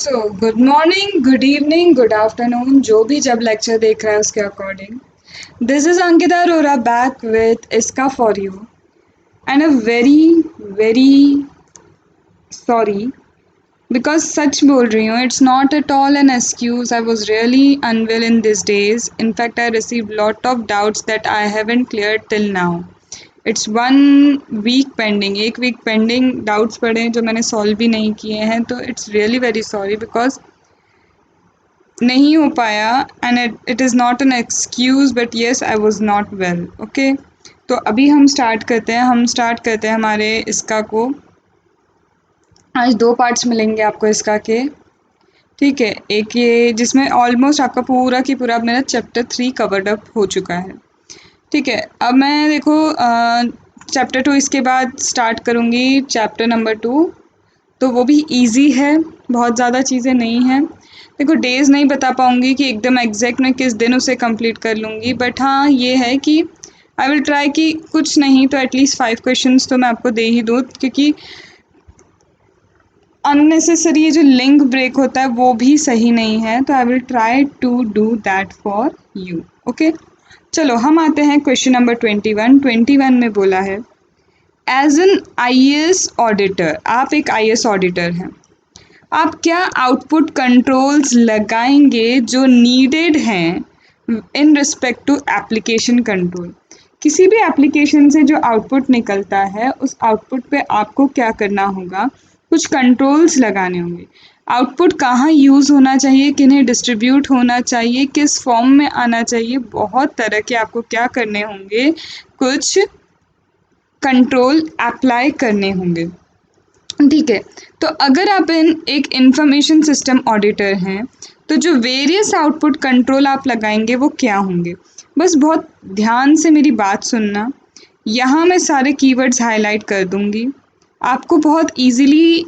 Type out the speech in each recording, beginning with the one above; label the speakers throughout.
Speaker 1: Good morning, good evening, good afternoon, जो भी जब लेक्चर देख रहा है उसके according. This is Ankita Arora back with इसका for you and a very very sorry because सच बोल रही हूँ, it's not at all an excuse. I was really unwell in this days. In fact I receive lot of doubts that I haven't clear till now. It's 1 week pending, 1 week pending doubts पड़े हैं जो मैंने solve भी नहीं किए हैं। तो it's really very sorry because नहीं हो पाया and it is not an excuse but yes I was not well. Okay, तो अभी हम स्टार्ट करते हैं। हमारे इसका को आज 2 पार्ट्स मिलेंगे आपको इसका के। ठीक है, एक ये जिसमें ऑलमोस्ट आपका पूरा की पूरा मेरा चैप्टर 3 कवर्ड अप हो चुका है। ठीक है, अब मैं देखो चैप्टर 2 इसके बाद स्टार्ट करूँगी, चैप्टर नंबर 2। तो वो भी इजी है, बहुत ज़्यादा चीज़ें नहीं हैं। देखो डेज़ नहीं बता पाऊँगी कि एकदम एग्जैक्ट मैं किस दिन उसे कंप्लीट कर लूँगी, बट हाँ ये है कि आई विल ट्राई कि कुछ नहीं तो एटलीस्ट 5 क्वेश्चंस तो मैं आपको दे ही दूँ, क्योंकि अननेसेसरी ये जो लिंक ब्रेक होता है वो भी सही नहीं है। तो I will try to do that for you. Okay, चलो हम आते हैं क्वेश्चन नंबर 21 में बोला है, एज एन आईएएस ऑडिटर, आप एक आईएएस ऑडिटर हैं, आप क्या आउटपुट कंट्रोल्स लगाएंगे जो नीडेड हैं in respect to application control. किसी भी एप्लीकेशन से जो आउटपुट निकलता है उस आउटपुट पे आपको क्या करना होगा, कुछ कंट्रोल्स लगाने होंगे। आउटपुट कहाँ यूज़ होना चाहिए, किन्हें डिस्ट्रीब्यूट होना चाहिए, किस फॉर्म में आना चाहिए, बहुत तरह के आपको क्या करने होंगे, कुछ कंट्रोल अप्लाई करने होंगे। ठीक है, तो अगर आप एक इंफॉर्मेशन सिस्टम ऑडिटर हैं तो जो वेरियस आउटपुट कंट्रोल आप लगाएंगे वो क्या होंगे। बस बहुत ध्यान से मेरी बात सुनना, यहाँ मैं सारे कीवर्ड्स हाईलाइट कर दूंगी, आपको बहुत इजीली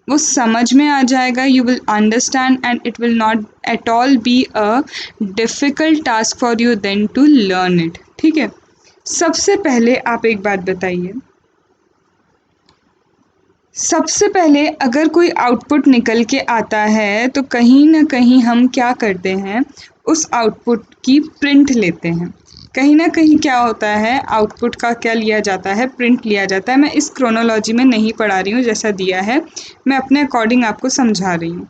Speaker 1: वो समझ में आ जाएगा। You will understand and it will not at all be a difficult task for you then to learn it. ठीक है, सबसे पहले आप एक बात बताइए, सबसे पहले अगर कोई आउटपुट निकल के आता है तो कहीं ना कहीं हम क्या करते हैं, उस आउटपुट की प्रिंट लेते हैं। कहीं ना कहीं क्या होता है, आउटपुट का क्या लिया जाता है, प्रिंट लिया जाता है। मैं इस क्रोनोलॉजी में नहीं पढ़ा रही हूँ, जैसा दिया है मैं अपने अकॉर्डिंग आपको समझा रही हूँ।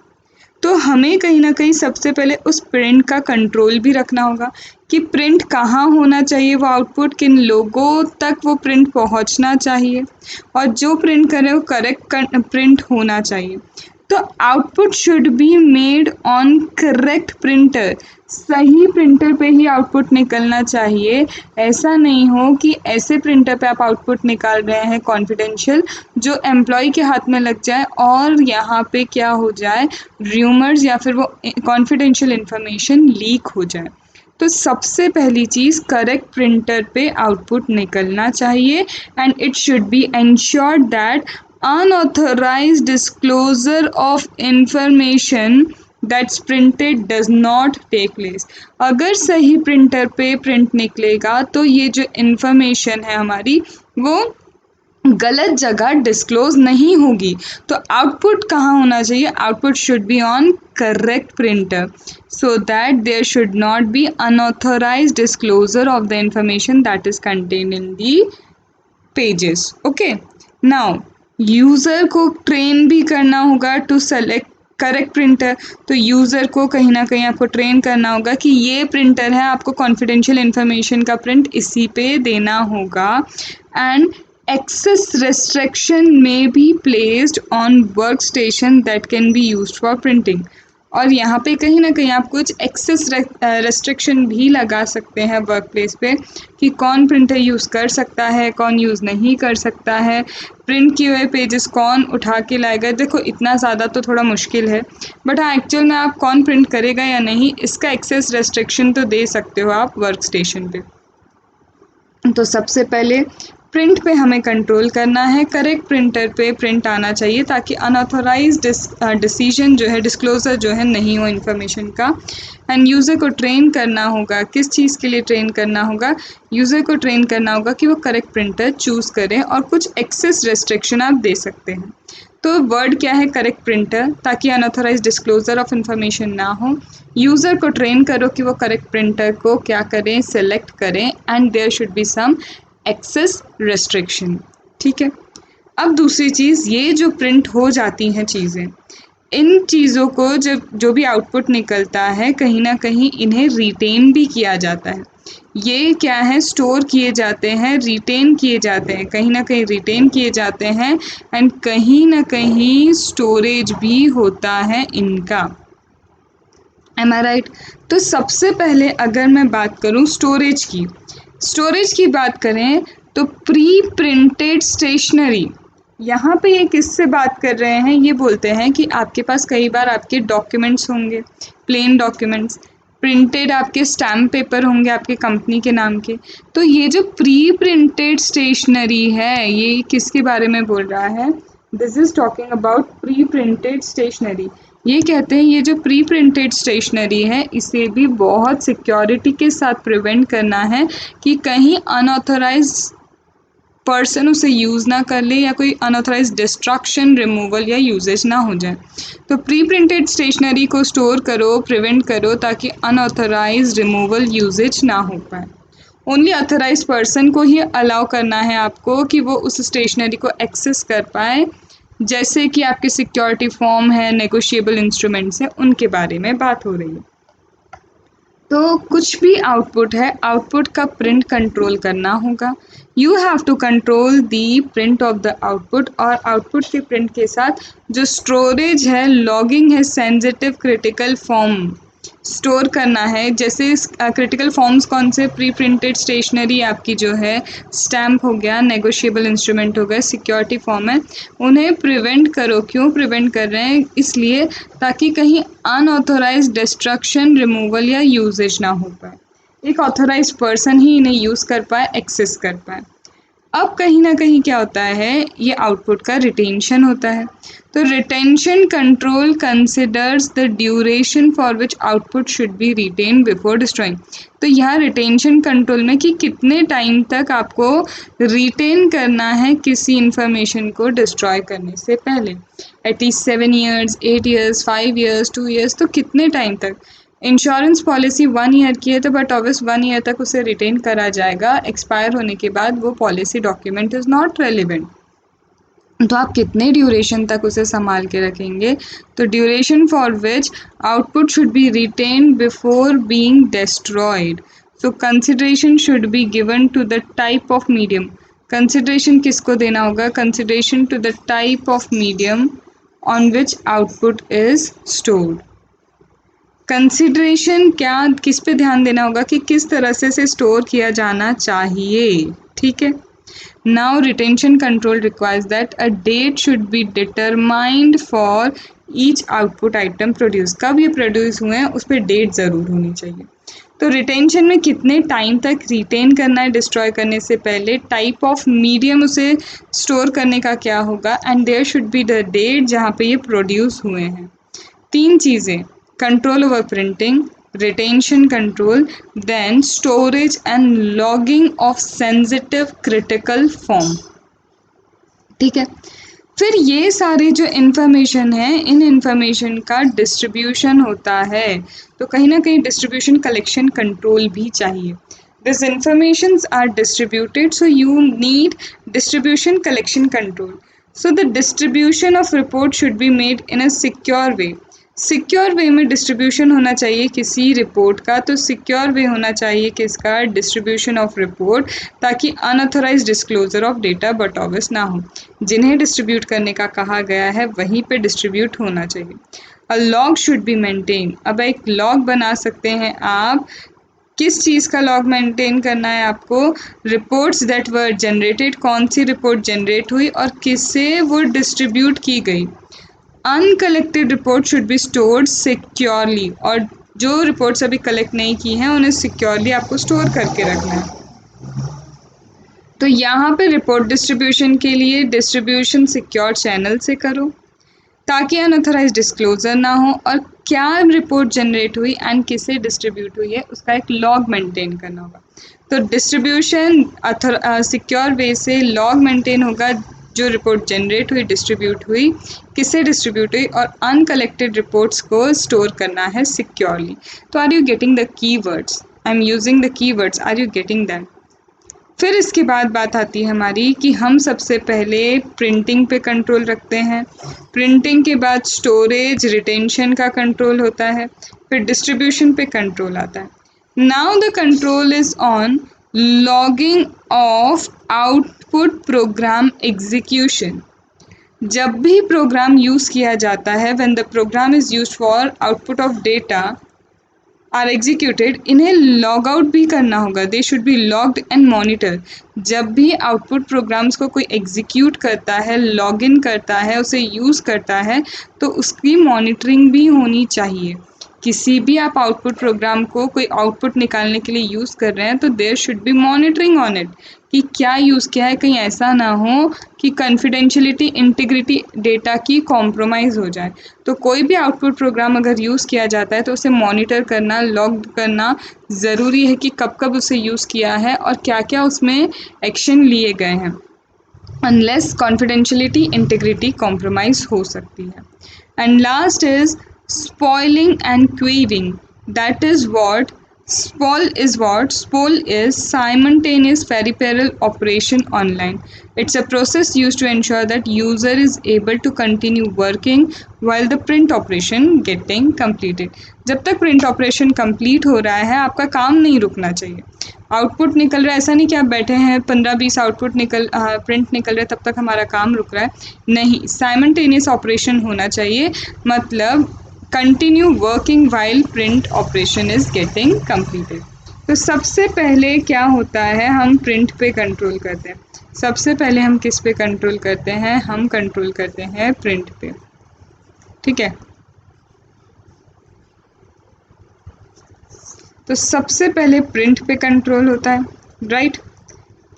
Speaker 1: तो हमें कहीं ना कहीं सबसे पहले उस प्रिंट का कंट्रोल भी रखना होगा कि प्रिंट कहाँ होना चाहिए, वो आउटपुट किन लोगों तक वो प्रिंट पहुँचना चाहिए, और जो प्रिंट करे वो करेक्ट प्रिंट होना चाहिए। तो output should be made on correct printer, सही प्रिंटर पे ही आउटपुट निकलना चाहिए। ऐसा नहीं हो कि ऐसे प्रिंटर पे आप आउटपुट निकाल रहे हैं कॉन्फिडेंशियल, जो एम्प्लॉय के हाथ में लग जाए और यहाँ पे क्या हो जाए, र्यूमर्स या फिर वो कॉन्फिडेंशियल इंफॉर्मेशन लीक हो जाए। तो सबसे पहली चीज़, करेक्ट प्रिंटर पे आउटपुट निकलना चाहिए and it should be ensured that unauthorized disclosure of information that's printed does not take place। अगर सही प्रिंटर पे प्रिंट निकलेगा तो ये जो इन्फॉर्मेशन है हमारी वो गलत जगह डिस्क्लोज नहीं होगी। तो आउटपुट कहाँ होना चाहिए, output should be on correct printer so that there should not be unauthorized disclosure of the information that is contained in the pages। okay, now user को ट्रेन भी करना होगा टू सेलेक्ट करेक्ट प्रिंटर। तो user को कहीं ना कहीं आपको ट्रेन करना होगा कि ये प्रिंटर है, आपको कॉन्फिडेंशियल इंफॉर्मेशन का प्रिंट इसी पे देना होगा। And access restriction may be placed on workstation that can be used for printing। और यहाँ पे कहीं ना कहीं आप कुछ एक्सेस रेस्ट्रिक्शन भी लगा सकते हैं वर्क प्लेस पे कि कौन प्रिंटर यूज़ कर सकता है, कौन यूज़ नहीं कर सकता है, प्रिंट किए हुए पेजेस कौन उठा के लाएगा। देखो इतना ज़्यादा तो थोड़ा मुश्किल है, बट हाँ एक्चुअल में आप कौन प्रिंट करेगा या नहीं इसका एक्सेस रेस्ट्रिक्शन तो दे सकते हो आप वर्क स्टेशन पे। तो सबसे पहले प्रिंट पे हमें कंट्रोल करना है, करेक्ट प्रिंटर पे प्रिंट आना चाहिए ताकि अनऑथोराइज डिसीजन जो है, डिस्क्लोजर जो है नहीं हो इन्फॉर्मेशन का। एंड यूज़र को ट्रेन करना होगा, किस चीज़ के लिए ट्रेन करना होगा, यूज़र को ट्रेन करना होगा कि वो करेक्ट प्रिंटर चूज़ करें और कुछ एक्सेस रेस्ट्रिक्शन आप दे सकते हैं। तो वर्ड क्या है, करेक्ट प्रिंटर, ताकि अनऑथराइज डिस्क्लोजर ऑफ इंफॉर्मेशन ना हो। यूज़र को ट्रेन करो कि वो करेक्ट प्रिंटर को क्या करें, सेलेक्ट करें, and there should be some access restriction. ठीक है। अब दूसरी चीज़, ये जो प्रिंट हो जाती हैं चीज़ें, इन चीज़ों को जब जो भी आउटपुट निकलता है कहीं ना कहीं इन्हें रिटेन भी किया जाता है। ये क्या है, स्टोर किए जाते हैं, रिटेन किए जाते हैं, कहीं ना कहीं रिटेन किए जाते हैं, एंड कहीं ना कहीं स्टोरेज भी होता है इनका। एम आई राइट? तो सबसे पहले अगर मैं बात करूँ स्टोरेज की बात करें तो प्री प्रिंटेड स्टेशनरी, यहाँ पे ये किससे बात कर रहे हैं, ये बोलते हैं कि आपके पास कई बार आपके डॉक्यूमेंट्स होंगे, प्लेन डॉक्यूमेंट्स, प्रिंटेड आपके स्टैम्प पेपर होंगे आपके कंपनी के नाम के। तो ये जो प्री प्रिंटेड स्टेशनरी है, ये किसके बारे में बोल रहा है, this is talking about pre printed stationery. ये कहते हैं ये जो प्री प्रिंटेड स्टेशनरी है इसे भी बहुत सिक्योरिटी के साथ प्रिवेंट करना है कि कहीं अनऑथराइज पर्सन उसे यूज़ ना कर ले या कोई अनऑथराइज डिस्ट्रक्शन, रिमूवल या यूजेज ना हो जाए। तो प्री प्रिंटेड स्टेशनरी को स्टोर करो, प्रिवेंट करो, ताकि अनऑथराइज रिमूवल, यूजेज ना हो पाए। ओनली अथोराइज पर्सन को ही अलाउ करना है आपको कि वो उस स्टेशनरी को एक्सेस कर पाए, जैसे कि आपके सिक्योरिटी फॉर्म है, नेगोशिएबल इंस्ट्रूमेंट्स हैं, उनके बारे में बात हो रही है। तो कुछ भी आउटपुट है, आउटपुट का प्रिंट कंट्रोल करना होगा। You have to control the print of the output, और आउटपुट के प्रिंट के साथ जो स्टोरेज है, लॉगिंग है, सेंसिटिव क्रिटिकल फॉर्म स्टोर करना है। जैसे क्रिटिकल फॉर्म्स कौन से, प्री प्रिंटेड स्टेशनरी आपकी जो है, स्टैम्प हो गया, नेगोशिएबल इंस्ट्रूमेंट हो गए, सिक्योरिटी फॉर्म है, उन्हें प्रिवेंट करो। क्यों प्रिवेंट कर रहे हैं, इसलिए ताकि कहीं अनऑथोराइज डिस्ट्रक्शन, रिमूवल या यूजेज ना हो पाए, एक ऑथोराइज पर्सन ही इन्हें यूज़ कर पाए, एक्सेस कर पाए। अब कहीं ना कहीं क्या होता है, ये आउटपुट का रिटेंशन होता है। तो retention control considers the duration for which output should be retain before destroying. तो यहाँ रिटेंशन कंट्रोल में कि कितने टाइम तक आपको रिटेन करना है किसी इंफॉर्मेशन को डिस्ट्रॉय करने से पहले, at least 7 years, 8 years, 5 years, 2 years, तो कितने टाइम तक। इंश्योरेंस पॉलिसी 1 ईयर की है तो बट ऑब्वियस 1 ईयर तक उसे रिटेन करा जाएगा, एक्सपायर होने के बाद वो policy document is not relevant. तो आप कितने ड्यूरेशन तक उसे संभाल के रखेंगे, तो duration for which output should be retained before being destroyed. So consideration should be given to the type of medium. Consideration किसको देना होगा, consideration to the type of medium on which output is stored. Consideration क्या, किस पे ध्यान देना होगा कि किस तरह से स्टोर किया जाना चाहिए। ठीक है। Now retention control requires that a date should be determined for each output item produce. कब ये प्रोड्यूस हुए हैं उस पर डेट ज़रूर होनी चाहिए। तो रिटेंशन में कितने टाइम तक रिटेन करना है डिस्ट्रॉय करने से पहले, टाइप ऑफ मीडियम उसे स्टोर करने का क्या होगा, and there should be the date जहाँ पे ये प्रोड्यूस हुए हैं। 3 चीज़ें, control over printing, retention control, then storage and logging of sensitive critical form. ठीक है। फिर ये सारे जो इन्फॉर्मेशन है, इन इन्फॉर्मेशन का डिस्ट्रीब्यूशन होता है। तो कहीं ना कहीं डिस्ट्रीब्यूशन, कलेक्शन, कंट्रोल भी चाहिए। This informations are distributed, so you need distribution, collection, control. So the distribution of report should be made in a secure way. Secure way में डिस्ट्रीब्यूशन होना चाहिए किसी रिपोर्ट का, तो सिक्योर वे होना चाहिए किसका, डिस्ट्रीब्यूशन ऑफ रिपोर्ट, ताकि unauthorize disclosure of data but obvious ना हो। जिन्हें डिस्ट्रीब्यूट करने का कहा गया है वहीं पे डिस्ट्रीब्यूट होना चाहिए। अ लॉग शुड बी मेंटेन। अब एक लॉग बना सकते हैं आप, किस चीज़ का लॉग मेंटेन करना है आपको, रिपोर्ट्स दैट वर जनरेटेड, कौन सी रिपोर्ट जनरेट हुई और किससे वो डिस्ट्रीब्यूट की गई। Uncollected report should be stored securely, और जो रिपोर्ट्स अभी कलेक्ट नहीं की हैं उन्हें सिक्योरली आपको स्टोर करके रखना है। तो यहाँ पे रिपोर्ट डिस्ट्रीब्यूशन के लिए डिस्ट्रीब्यूशन सिक्योर चैनल से करो, ताकि अनऑथराइज डिस्क्लोजर ना हो, और क्या रिपोर्ट जनरेट हुई एंड किसे डिस्ट्रीब्यूट हुई है उसका एक लॉग मेंटेन करना होगा। तो डिस्ट्रीब्यूशन सिक्योर वे से लॉग मेंटेन होगा, जो रिपोर्ट जनरेट हुई, डिस्ट्रीब्यूट हुई, किससे डिस्ट्रीब्यूट हुई, और अनकलेक्टेड रिपोर्ट्स को स्टोर करना है सिक्योरली। तो are you getting the keywords? I am using the keywords, are you getting them? फिर इसके बाद बात आती है हमारी कि हम सबसे पहले प्रिंटिंग पे कंट्रोल रखते हैं, प्रिंटिंग के बाद स्टोरेज रिटेंशन का कंट्रोल होता है, फिर डिस्ट्रीब्यूशन पे कंट्रोल आता है। Now the control is on logging of output program execution. जब भी प्रोग्राम यूज़ किया जाता है, when the program is used for output of data are executed, इन्हें लॉग आउट भी करना होगा। They should be logged and monitor. जब भी आउटपुट प्रोग्राम्स को कोई एग्जीक्यूट करता है, लॉग इन करता है, उसे यूज़ करता है, तो उसकी मॉनिटरिंग भी होनी चाहिए। किसी भी आप आउटपुट प्रोग्राम को कोई आउटपुट निकालने के लिए यूज़ कर रहे हैं तो there should be monitoring on it कि क्या यूज़ किया है, कहीं ऐसा ना हो कि कॉन्फिडेंशियलिटी इंटीग्रिटी डेटा की कॉम्प्रोमाइज़ हो जाए। तो कोई भी आउटपुट प्रोग्राम अगर यूज़ किया जाता है तो उसे मॉनिटर करना, लॉग करना ज़रूरी है कि कब कब उसे यूज़ किया है और क्या क्या उसमें एक्शन लिए गए हैं, अनलेस कॉन्फिडेंशियलिटी इंटीग्रिटी कॉम्प्रोमाइज़ हो सकती है। And last is spoiling and querying. That is what spoil is. What spoil is simultaneous peripheral operation online. It's a process used to ensure that user is able to continue working while the print operation getting completed. जब तक print operation complete हो रहा है आपका काम नहीं रुकना चाहिए। आउटपुट निकल रहा है, ऐसा नहीं कि आप बैठे हैं 15-20 आउटपुट प्रिंट निकल रहे हैं तब तक हमारा काम रुक रहा है, नहीं, साइमल्टेनियस ऑपरेशन होना चाहिए, मतलब continue working while print operation is getting completed. तो सबसे पहले क्या होता है, हम प्रिंट पे कंट्रोल करते हैं। सबसे पहले हम किस पे कंट्रोल करते हैं? हम कंट्रोल करते हैं प्रिंट पे, ठीक है। तो सबसे पहले प्रिंट पे कंट्रोल होता है, राइट।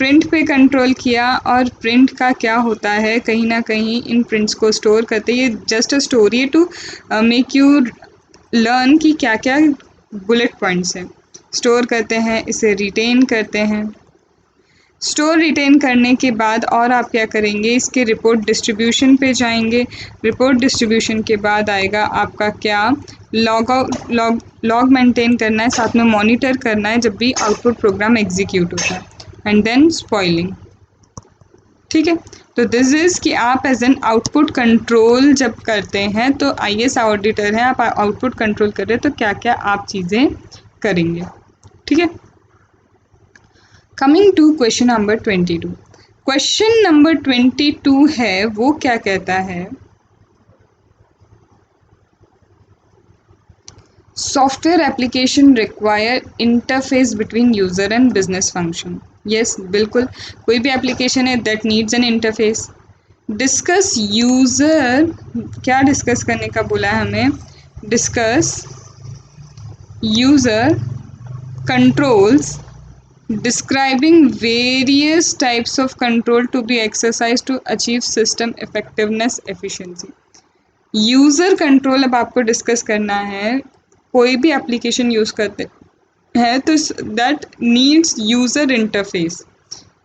Speaker 1: प्रिंट पे कंट्रोल किया और प्रिंट का क्या होता है, कहीं ना कहीं इन प्रिंट्स को स्टोर करते हैं। ये just a story to make you learn कि क्या क्या बुलेट पॉइंट्स हैं। स्टोर करते हैं, इसे रिटेन करते हैं। स्टोर रिटेन करने के बाद और आप क्या करेंगे, इसके रिपोर्ट डिस्ट्रीब्यूशन पे जाएंगे। रिपोर्ट डिस्ट्रीब्यूशन के बाद आएगा आपका क्या, लॉग मेंटेन करना है, साथ में मॉनिटर करना है जब भी आउटपुट प्रोग्राम एग्जीक्यूट होता है, एंड देन स्पॉइलिंग, ठीक है। तो दिस इज़ कि आप एज एन आउटपुट कंट्रोल जब करते हैं तो IAS ऑडिटर हैं, आप आउटपुट कंट्रोल कर रहे हैं तो क्या क्या आप चीज़ें करेंगे, ठीक है। Coming to question number 22। Question number 22 है, वो क्या कहता है, software application require interface between user and business function. Yes, बिल्कुल, कोई भी एप्लीकेशन है that needs an interface. Discuss user, क्या डिस्कस करने का बोला है हमें, discuss user controls describing various types of control to be exercised to achieve system effectiveness efficiency। User control अब आपको डिस्कस करना है, कोई भी एप्लीकेशन यूज़ करते हैं तो दैट नीड्स यूज़र इंटरफेस,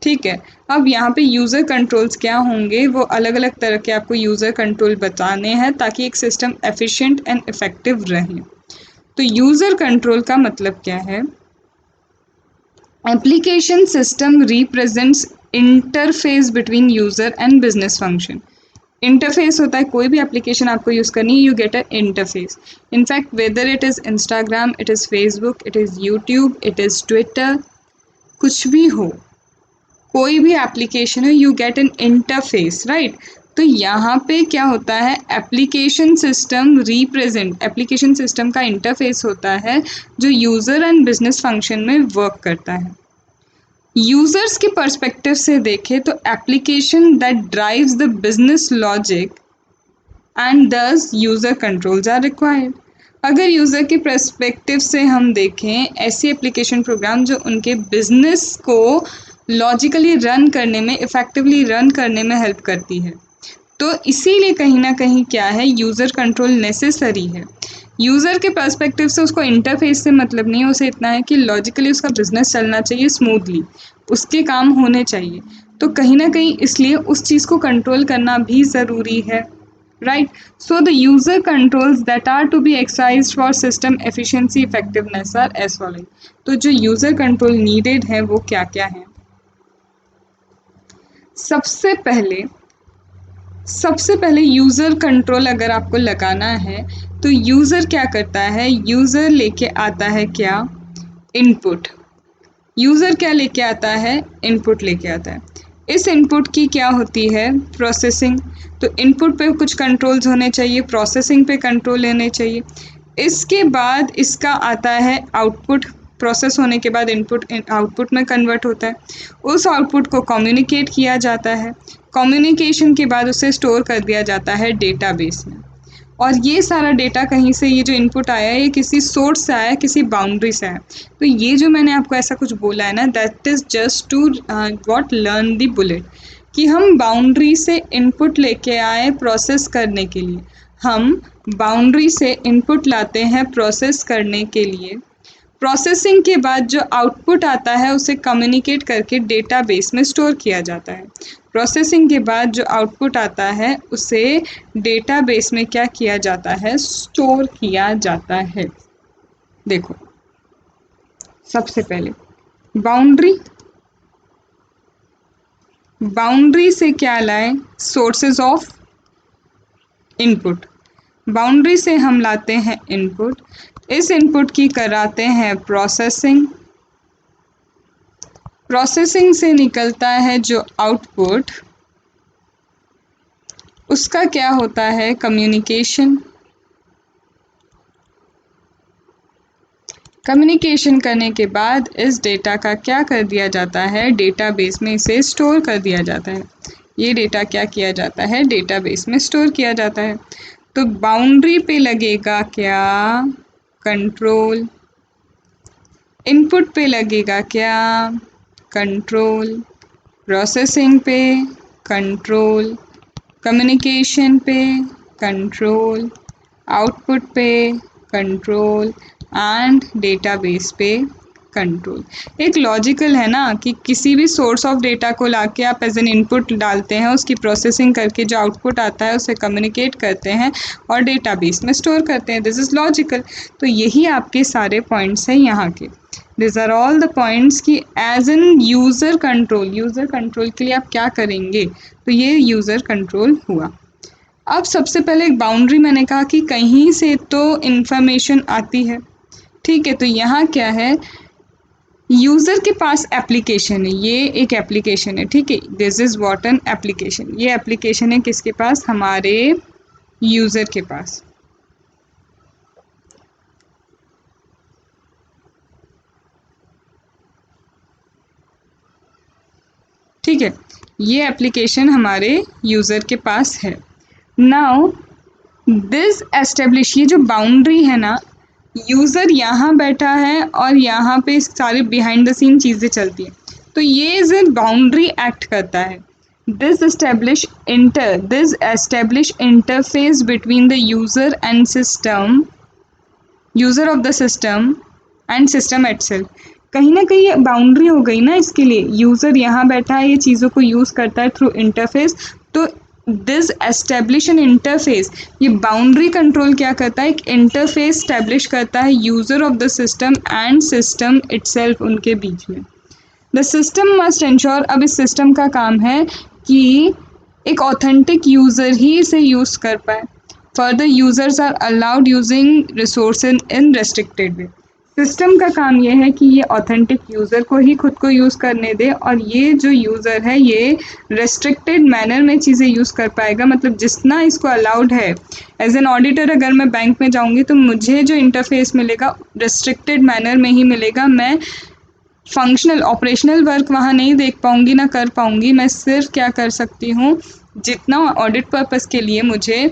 Speaker 1: ठीक है। अब यहाँ पे यूज़र कंट्रोल्स क्या होंगे, वो अलग अलग तरह के आपको यूज़र कंट्रोल बताने हैं ताकि एक सिस्टम एफिशिएंट एंड इफ़ेक्टिव रहे। तो यूज़र कंट्रोल का मतलब क्या है, application system represents interface between user and business function. Interface होता है, कोई भी एप्लीकेशन आपको यूज़ करनी है, you get a interface. In fact weather it is Instagram, it is Facebook, it is YouTube, it is Twitter, कुछ भी हो, कोई भी एप्लीकेशन हो, you get an interface, right. तो यहाँ पे क्या होता है, application system represent, application system का इंटरफेस होता है जो यूज़र एंड बिजनेस फंक्शन में वर्क करता है। यूज़र्स के पर्सपेक्टिव से देखें तो application that drives the business logic and दस यूज़र कंट्रोल्स आर रिक्वायर्ड। अगर यूज़र के पर्सपेक्टिव से हम देखें, ऐसी एप्लीकेशन प्रोग्राम जो उनके बिजनेस को लॉजिकली रन करने में, इफ़ेक्टिवली रन करने में हेल्प करती है, तो इसीलिए कहीं ना कहीं क्या है, यूज़र कंट्रोल नेसेसरी है। यूज़र के पर्सपेक्टिव से उसको इंटरफेस से मतलब नहीं, उसे इतना है कि लॉजिकली उसका बिजनेस चलना चाहिए स्मूथली, उसके काम होने चाहिए। तो कहीं ना कहीं इसलिए उस चीज़ को कंट्रोल करना भी ज़रूरी है, right. So the user controls that are to be exercised for system efficiency effectiveness are as following. तो जो यूज़र कंट्रोल नीडेड है वो क्या क्या है? सबसे पहले यूज़र कंट्रोल अगर आपको लगाना है तो यूज़र क्या करता है? यूज़र लेके आता है क्या? इनपुट। यूज़र क्या लेके आता है? इनपुट लेके आता है। इस इनपुट की क्या होती है? प्रोसेसिंग। तो इनपुट पे कुछ कंट्रोल्स होने चाहिए, प्रोसेसिंग पे कंट्रोल लेने चाहिए। इसके बाद इसका आता है आउटपुट। प्रोसेस होने के बाद इनपुट आउटपुट में कन्वर्ट होता है। उस आउटपुट को कम्युनिकेट किया जाता है। कम्युनिकेशन के बाद उसे स्टोर कर दिया जाता है डेटाबेस में। और ये सारा डेटा कहीं से, ये जो इनपुट आया है ये किसी सोर्स से आया है, किसी बाउंड्री से आया। तो ये जो मैंने आपको ऐसा कुछ बोला है ना, that is just to what learn the bullet, कि हम बाउंड्री से इनपुट लेके आए प्रोसेस करने के लिए। हम बाउंड्री से इनपुट लाते हैं प्रोसेस करने के लिए। प्रोसेसिंग के बाद जो आउटपुट आता है उसे कम्युनिकेट करके डेटाबेस में स्टोर किया जाता है। प्रोसेसिंग के बाद जो आउटपुट आता है उसे डेटाबेस में क्या किया जाता है? स्टोर किया जाता है। देखो, सबसे पहले बाउंड्री से क्या लाए? Sources of input. बाउंड्री से हम लाते हैं इनपुट। इस इनपुट की कराते हैं प्रोसेसिंग। प्रोसेसिंग से निकलता है जो आउटपुट, उसका क्या होता है? कम्युनिकेशन। कम्युनिकेशन करने के बाद इस डेटा का क्या कर दिया जाता है? डेटाबेस में इसे स्टोर कर दिया जाता है। ये डेटा क्या किया जाता है? डेटाबेस में स्टोर किया जाता है। तो बाउंड्री पे लगेगा क्या? कंट्रोल। इनपुट पे लगेगा क्या? कंट्रोल। प्रोसेसिंग पे कंट्रोल। कम्युनिकेशन पे कंट्रोल। आउटपुट पे कंट्रोल एंड डेटाबेस पे कंट्रोल। एक लॉजिकल है ना कि किसी भी सोर्स ऑफ डेटा को लाके आप एज एन इनपुट डालते हैं, उसकी प्रोसेसिंग करके जो आउटपुट आता है उसे कम्युनिकेट करते हैं और डेटाबेस में स्टोर करते हैं। This is logical. तो यही आपके सारे पॉइंट्स हैं यहाँ के। This are all the points कि एज एन यूज़र कंट्रोल के लिए आप क्या करेंगे। तो ये यूज़र कंट्रोल हुआ। अब सबसे पहले एक बाउंड्री, मैंने कहा कि कहीं से तो इन्फॉर्मेशन आती है, ठीक है। तो यहाँ क्या है? यूज़र के पास एप्लीकेशन है, ये एक एप्लीकेशन है, ठीक है। This is what an application. ये एप्लीकेशन है किसके पास? हमारे यूज़र के पास। ठीक है, ये एप्लीकेशन हमारे यूज़र के पास है। नाउ दिस एस्टेब्लिश, ये जो बाउंड्री है ना, यूज़र यहाँ बैठा है और यहाँ पे सारे बिहाइंड द सीन चीज़ें चलती हैं। तो ये एज ए बाउंड्री एक्ट करता है। This establish interface between the user and system, user of the system and system itself. कहीं ना कहीं ये बाउंड्री हो गई ना इसके लिए। यूज़र यहाँ बैठा है, ये चीज़ों को यूज़ करता है थ्रू इंटरफेस। तो दिस एस्टेब्लिश एन इंटरफेस, ये बाउंड्री कंट्रोल क्या करता है? एक इंटरफेस स्टैब्लिश करता है user of the system and system itself, उनके बीच में। द सिस्टम मस्ट इंश्योर, अब इस सिस्टम का काम है कि एक ऑथेंटिक यूज़र ही इसे यूज़ कर पाए। Further users are allowed using resource in restricted way. System का काम ये है कि ये ऑथेंटिक यूज़र को ही खुद को यूज़ करने दे, और ये जो यूज़र है ये रेस्ट्रिक्टेड मैनर में चीज़ें यूज़ कर पाएगा। मतलब जितना इसको अलाउड है। एज एन ऑडिटर अगर मैं बैंक में जाऊँगी तो मुझे जो इंटरफेस मिलेगा रेस्ट्रिक्टेड मैनर में ही मिलेगा। मैं फंक्शनल ऑपरेशनल वर्क वहाँ नहीं देख पाऊँगी, ना कर पाऊँगी। मैं सिर्फ क्या कर सकती हूँ, जितना ऑडिट पर्पस के लिए मुझे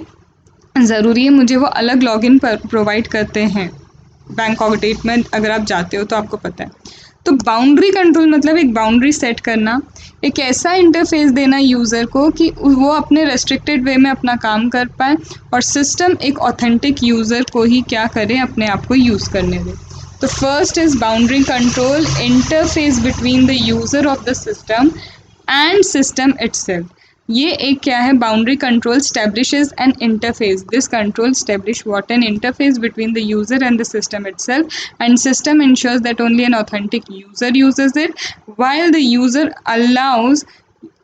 Speaker 1: ज़रूरी है, मुझे वो अलग लॉगिन पर प्रोवाइड करते हैं। बैंक ऑडिट में अगर आप जाते हो तो आपको पता है। तो बाउंड्री कंट्रोल मतलब एक बाउंड्री सेट करना, एक ऐसा इंटरफेस देना यूज़र को कि वो अपने रेस्ट्रिक्टेड वे में अपना काम कर पाए, और सिस्टम एक ऑथेंटिक यूज़र को ही क्या करे, अपने आप को यूज़ करने दे। तो first is boundary control, interface between the user of the system and system itself. ये एक क्या है, boundary control establishes an interface, this control establish what an interface between the user and the system itself and system ensures that only an authentic user uses it while the user allows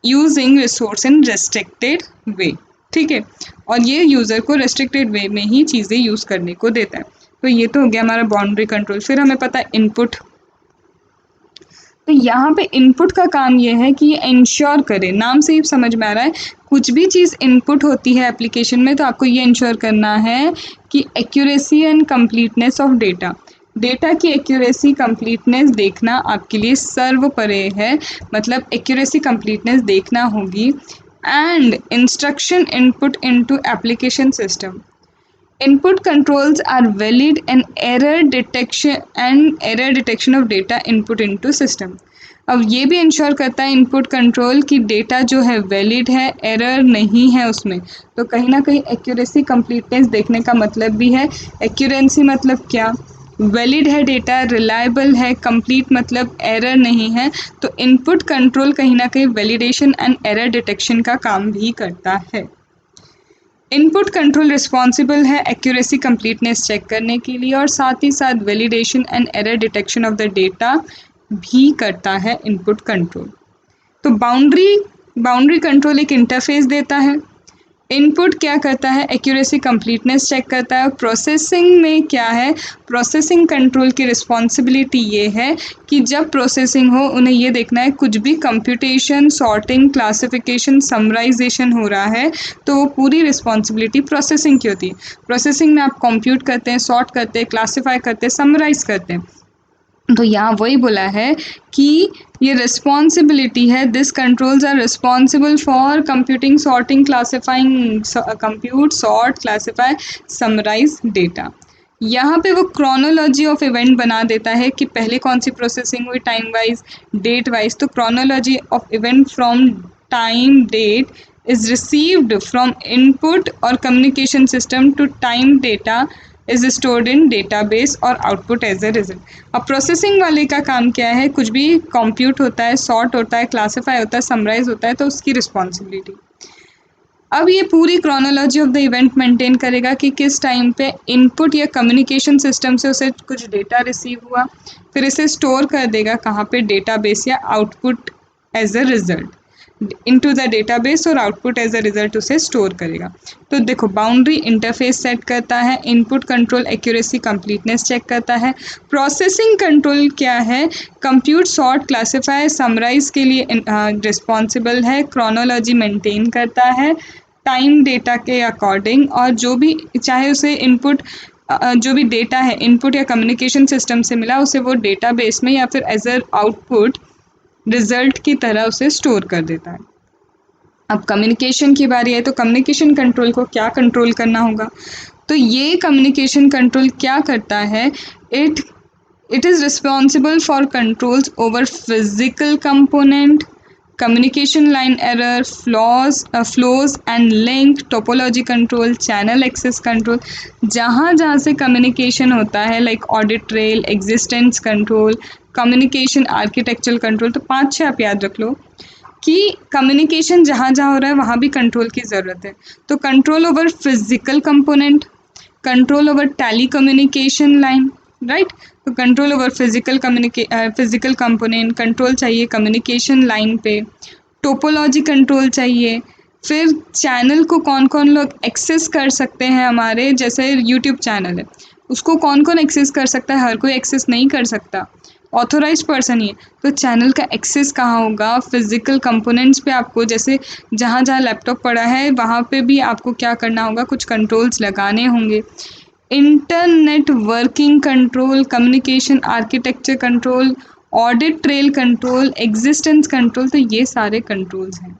Speaker 1: using resource in restricted way. ठीक है, और ये user को restricted वे में ही चीज़ें use करने को देता है। तो ये तो हो गया हमारा बाउंड्री कंट्रोल। फिर हमें पता है इनपुट। तो यहाँ पे इनपुट का काम ये है कि ये इंश्योर करे, नाम से ही समझ में आ रहा है, कुछ भी चीज़ इनपुट होती है एप्लीकेशन में तो आपको ये इंश्योर करना है कि accuracy and completeness of data, data की एक्यूरेसी कंप्लीटनेस देखना आपके लिए सर्वोपरि है, मतलब एक्यूरेसी कंप्लीटनेस देखना होगी। And instruction input into application system, input controls are valid and error detection of data input into system। अब ये भी इंश्योर करता है इनपुट कंट्रोल कि डेटा जो है वैलिड है, एरर नहीं है उसमें। तो कहीं ना कहीं एक्यूरेसी कंप्लीटनेस देखने का मतलब भी है, एक्यूरेंसी मतलब क्या, वैलिड है डेटा, रिलायबल है, कंप्लीट मतलब एरर नहीं है। तो इनपुट कंट्रोल कहीं ना कहीं वैलिडेशन एंड एरर डिटेक्शन का काम भी करता है। इनपुट कंट्रोल रिस्पॉन्सिबल है एक्यूरेसी कंप्लीटनेस चेक करने के लिए और साथ ही साथ validation and error detection of the data भी करता है इनपुट कंट्रोल। तो बाउंड्री कंट्रोल एक इंटरफेस देता है, इनपुट क्या करता है, एक्यूरेसी कंप्लीटनेस चेक करता है। प्रोसेसिंग में क्या है, प्रोसेसिंग कंट्रोल की रिस्पॉन्सिबिलिटी ये है कि जब प्रोसेसिंग हो उन्हें ये देखना है कुछ भी कंप्यूटेशन, सॉर्टिंग, क्लासिफिकेशन, समराइजेशन हो रहा है तो वो पूरी रिस्पॉन्सिबिलिटी प्रोसेसिंग की होती है। प्रोसेसिंग में आप कंप्यूट करते हैं, सॉर्ट करते हैं, क्लासीफाई करते हैं, समराइज करते हैं। तो यहाँ वही बोला है कि ये रिस्पॉन्सिबिलिटी है, this controls are responsible for computing, sorting, classifying, compute, sort, classify, summarise data. यहाँ पे वो क्रोनोलॉजी ऑफ इवेंट बना देता है कि पहले कौन सी प्रोसेसिंग हुई, टाइम वाइज, डेट वाइज। तो chronology of event from time date is received from input or communication system to time data is stored in database और output as a result। अब प्रोसेसिंग वाले का काम क्या है, कुछ भी कंप्यूट होता है, सॉर्ट होता है, क्लासीफाई होता है, समराइज होता है तो उसकी रिस्पॉन्सिबिलिटी। अब ये पूरी chronology of the event maintain करेगा कि किस टाइम पे इनपुट या कम्युनिकेशन सिस्टम से उसे कुछ डेटा रिसीव हुआ, फिर इसे स्टोर कर देगा कहाँ पे, डेटाबेस या output as a result into the database और आउटपुट एज अ रिजल्ट उसे स्टोर करेगा। तो देखो बाउंड्री इंटरफेस सेट करता है, input control accuracy completeness check करता है, प्रोसेसिंग कंट्रोल क्या है, कंप्यूट, सॉर्ट, क्लासीफाई, समराइज के लिए रिस्पॉन्सिबल है, क्रोनोलॉजी मेंटेन करता है टाइम डेटा के अकॉर्डिंग, और जो भी चाहे उसे इनपुट जो भी डेटा है इनपुट या कम्युनिकेशन सिस्टम से मिला उसे वो डेटाबेस में या फिर एज अ आउटपुट रिजल्ट की तरह उसे स्टोर कर देता है। अब कम्युनिकेशन की बारी है, तो कम्युनिकेशन कंट्रोल को क्या कंट्रोल करना होगा, तो ये कम्युनिकेशन कंट्रोल क्या करता है, it is responsible for controls over physical component, communication line error, flows and link, topology control, channel access control। जहाँ जहाँ से communication होता है like audit trail, existence control, communication architectural control, तो 5-6 आप याद रख लो कि कम्युनिकेशन जहाँ जहाँ हो रहा है वहाँ भी कंट्रोल की ज़रूरत है। तो control over physical component, control over telecommunication line, right. तो control over physical component, control चाहिए कम्युनिकेशन लाइन पे, टोपोलॉजी कंट्रोल चाहिए, फिर चैनल को कौन कौन लोग एक्सेस कर सकते हैं, हमारे जैसे यूट्यूब चैनल है उसको कौन कौन एक्सेस कर सकता है, हर कोई एक्सेस नहीं कर सकता, ऑथोराइज पर्सन ही है। तो चैनल का एक्सेस कहाँ होगा, फिजिकल कंपोनेंट्स पे आपको जैसे जहाँ जहाँ लैपटॉप पड़ा है वहाँ पे भी आपको क्या करना होगा, कुछ कंट्रोल्स लगाने होंगे। Internet working control, communication architecture control, audit trail control, existence control, तो ये सारे कंट्रोल्स हैं।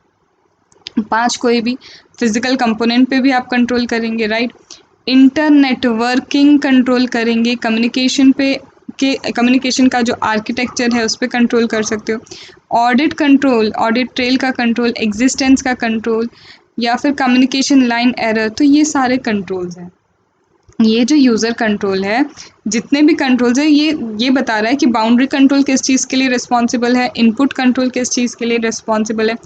Speaker 1: 5 कोई भी फिजिकल कंपोनेंट पे भी आप कंट्रोल करेंगे, राइट। इंटरनेट वर्किंग कंट्रोल करेंगे, कम्युनिकेशन पे के कम्युनिकेशन का जो आर्किटेक्चर है उस पर कंट्रोल कर सकते हो। ऑडिट कंट्रोल, ऑडिट ट्रेल का कंट्रोल, एग्जिस्टेंस का कंट्रोल, या फिर कम्युनिकेशन लाइन एरर, तो ये सारे कंट्रोल्स हैं। ये जो यूज़र कंट्रोल है, जितने भी कंट्रोल्स है, ये बता रहा है कि बाउंड्री कंट्रोल किस चीज़ के लिए रिस्पॉन्सिबल है, इनपुट कंट्रोल किस चीज़ के लिए रिस्पॉन्सिबल है,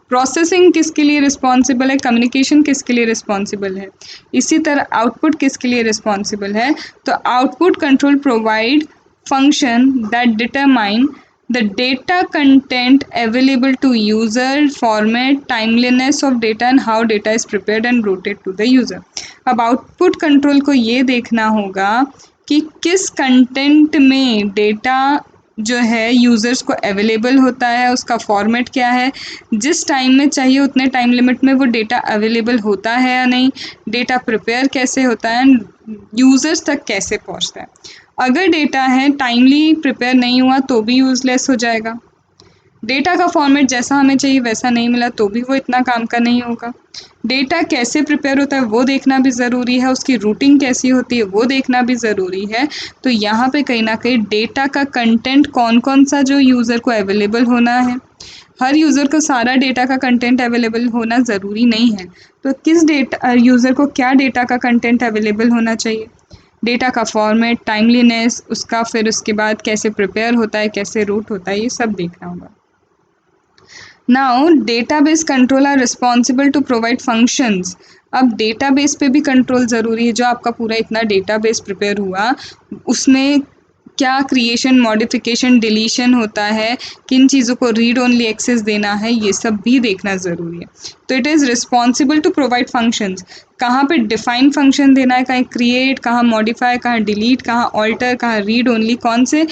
Speaker 1: प्रोसेसिंग किसके लिए रिस्पॉन्सिबल है, कम्युनिकेशन किसके लिए रिस्पॉन्सिबल है, इसी तरह आउटपुट किसके लिए रिस्पॉन्सिबल है। तो output control provide function that determine the data content available to user, format, timeliness of data and how data is prepared and routed to the user। अब आउटपुट कंट्रोल को ये देखना होगा कि किस कंटेंट में डेटा जो है यूज़र्स को अवेलेबल होता है, उसका फॉर्मेट क्या है, जिस टाइम में चाहिए उतने टाइम लिमिट में वो डेटा अवेलेबल होता है या नहीं, डेटा प्रिपेयर कैसे होता है, यूज़र्स तक कैसे पहुंचता है। अगर डेटा है टाइमली प्रिपेयर नहीं हुआ तो भी यूज़लेस हो जाएगा, डेटा का फॉर्मेट जैसा हमें चाहिए वैसा नहीं मिला तो भी वो इतना काम का नहीं होगा, डेटा कैसे प्रिपेयर होता है वो देखना भी ज़रूरी है, उसकी रूटिंग कैसी होती है वो देखना भी ज़रूरी है। तो यहाँ पे कहीं ना कहीं डेटा का कंटेंट कौन कौन सा जो यूज़र को अवेलेबल होना है, हर यूज़र को सारा डेटा का कंटेंट अवेलेबल होना ज़रूरी नहीं है। तो किस डेटा यूज़र को क्या डेटा का कंटेंट अवेलेबल होना चाहिए, डेटा का फॉर्मेट, टाइमलीनेस, उसका फिर उसके बाद कैसे प्रिपेयर होता है, कैसे रूट होता है, ये सब देखना होगा। Now database control are responsible to provide functions. अब डेटाबेस पे भी कंट्रोल ज़रूरी है, जो आपका पूरा इतना डेटाबेस प्रिपेयर हुआ उसमें क्या क्रिएशन, मॉडिफिकेशन, डिलीशन होता है, किन चीज़ों को रीड ओनली एक्सेस देना है, ये सब भी देखना ज़रूरी है। तो it is responsible to provide functions, कहाँ पे डिफाइन फंक्शन देना है, कहाँ क्रिएट, कहाँ मॉडिफाई, कहाँ डिलीट, कहाँ ऑल्टर, कहाँ रीड ओनली, कौन से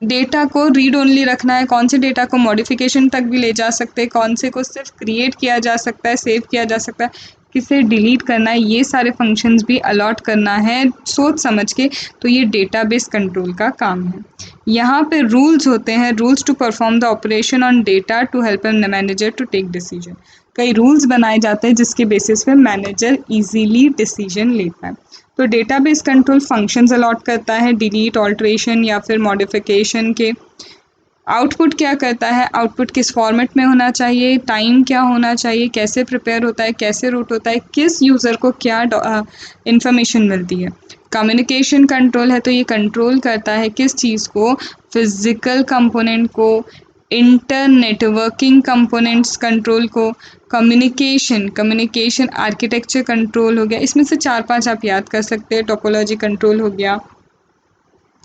Speaker 1: डेटा को रीड ओनली रखना है, कौन से डेटा को मॉडिफिकेशन तक भी ले जा सकते हैं, कौन से को सिर्फ क्रिएट किया जा सकता है, सेव किया जा सकता है, किसे डिलीट करना है, ये सारे फंक्शंस भी अलॉट करना है सोच समझ के। तो ये डेटाबेस कंट्रोल का काम है। यहाँ पे रूल्स होते हैं, rules to perform the operation on data to help an manager to take decision. कई रूल्स बनाए जाते हैं जिसके बेसिस पे मैनेजर इजीली डिसीजन लेता है। तो डेटाबेस कंट्रोल फंक्शंस अलॉट करता है, डिलीट, ऑल्ट्रेशन या फिर मॉडिफिकेशन के। आउटपुट क्या करता है, आउटपुट किस फॉर्मेट में होना चाहिए, टाइम क्या होना चाहिए, कैसे प्रिपेयर होता है, कैसे रूट होता है, किस यूज़र को क्या इंफॉर्मेशन मिलती है। कम्युनिकेशन कंट्रोल है, तो ये कंट्रोल करता है किस चीज़ को, फिजिकल कंपोनेंट को, इंटर नेटवर्किंग कंपोनेंट्स कंट्रोल को। कम्युनिकेशन आर्किटेक्चर कंट्रोल हो गया, इसमें से 4-5 आप याद कर सकते हैं। टोपोलॉजी कंट्रोल हो गया,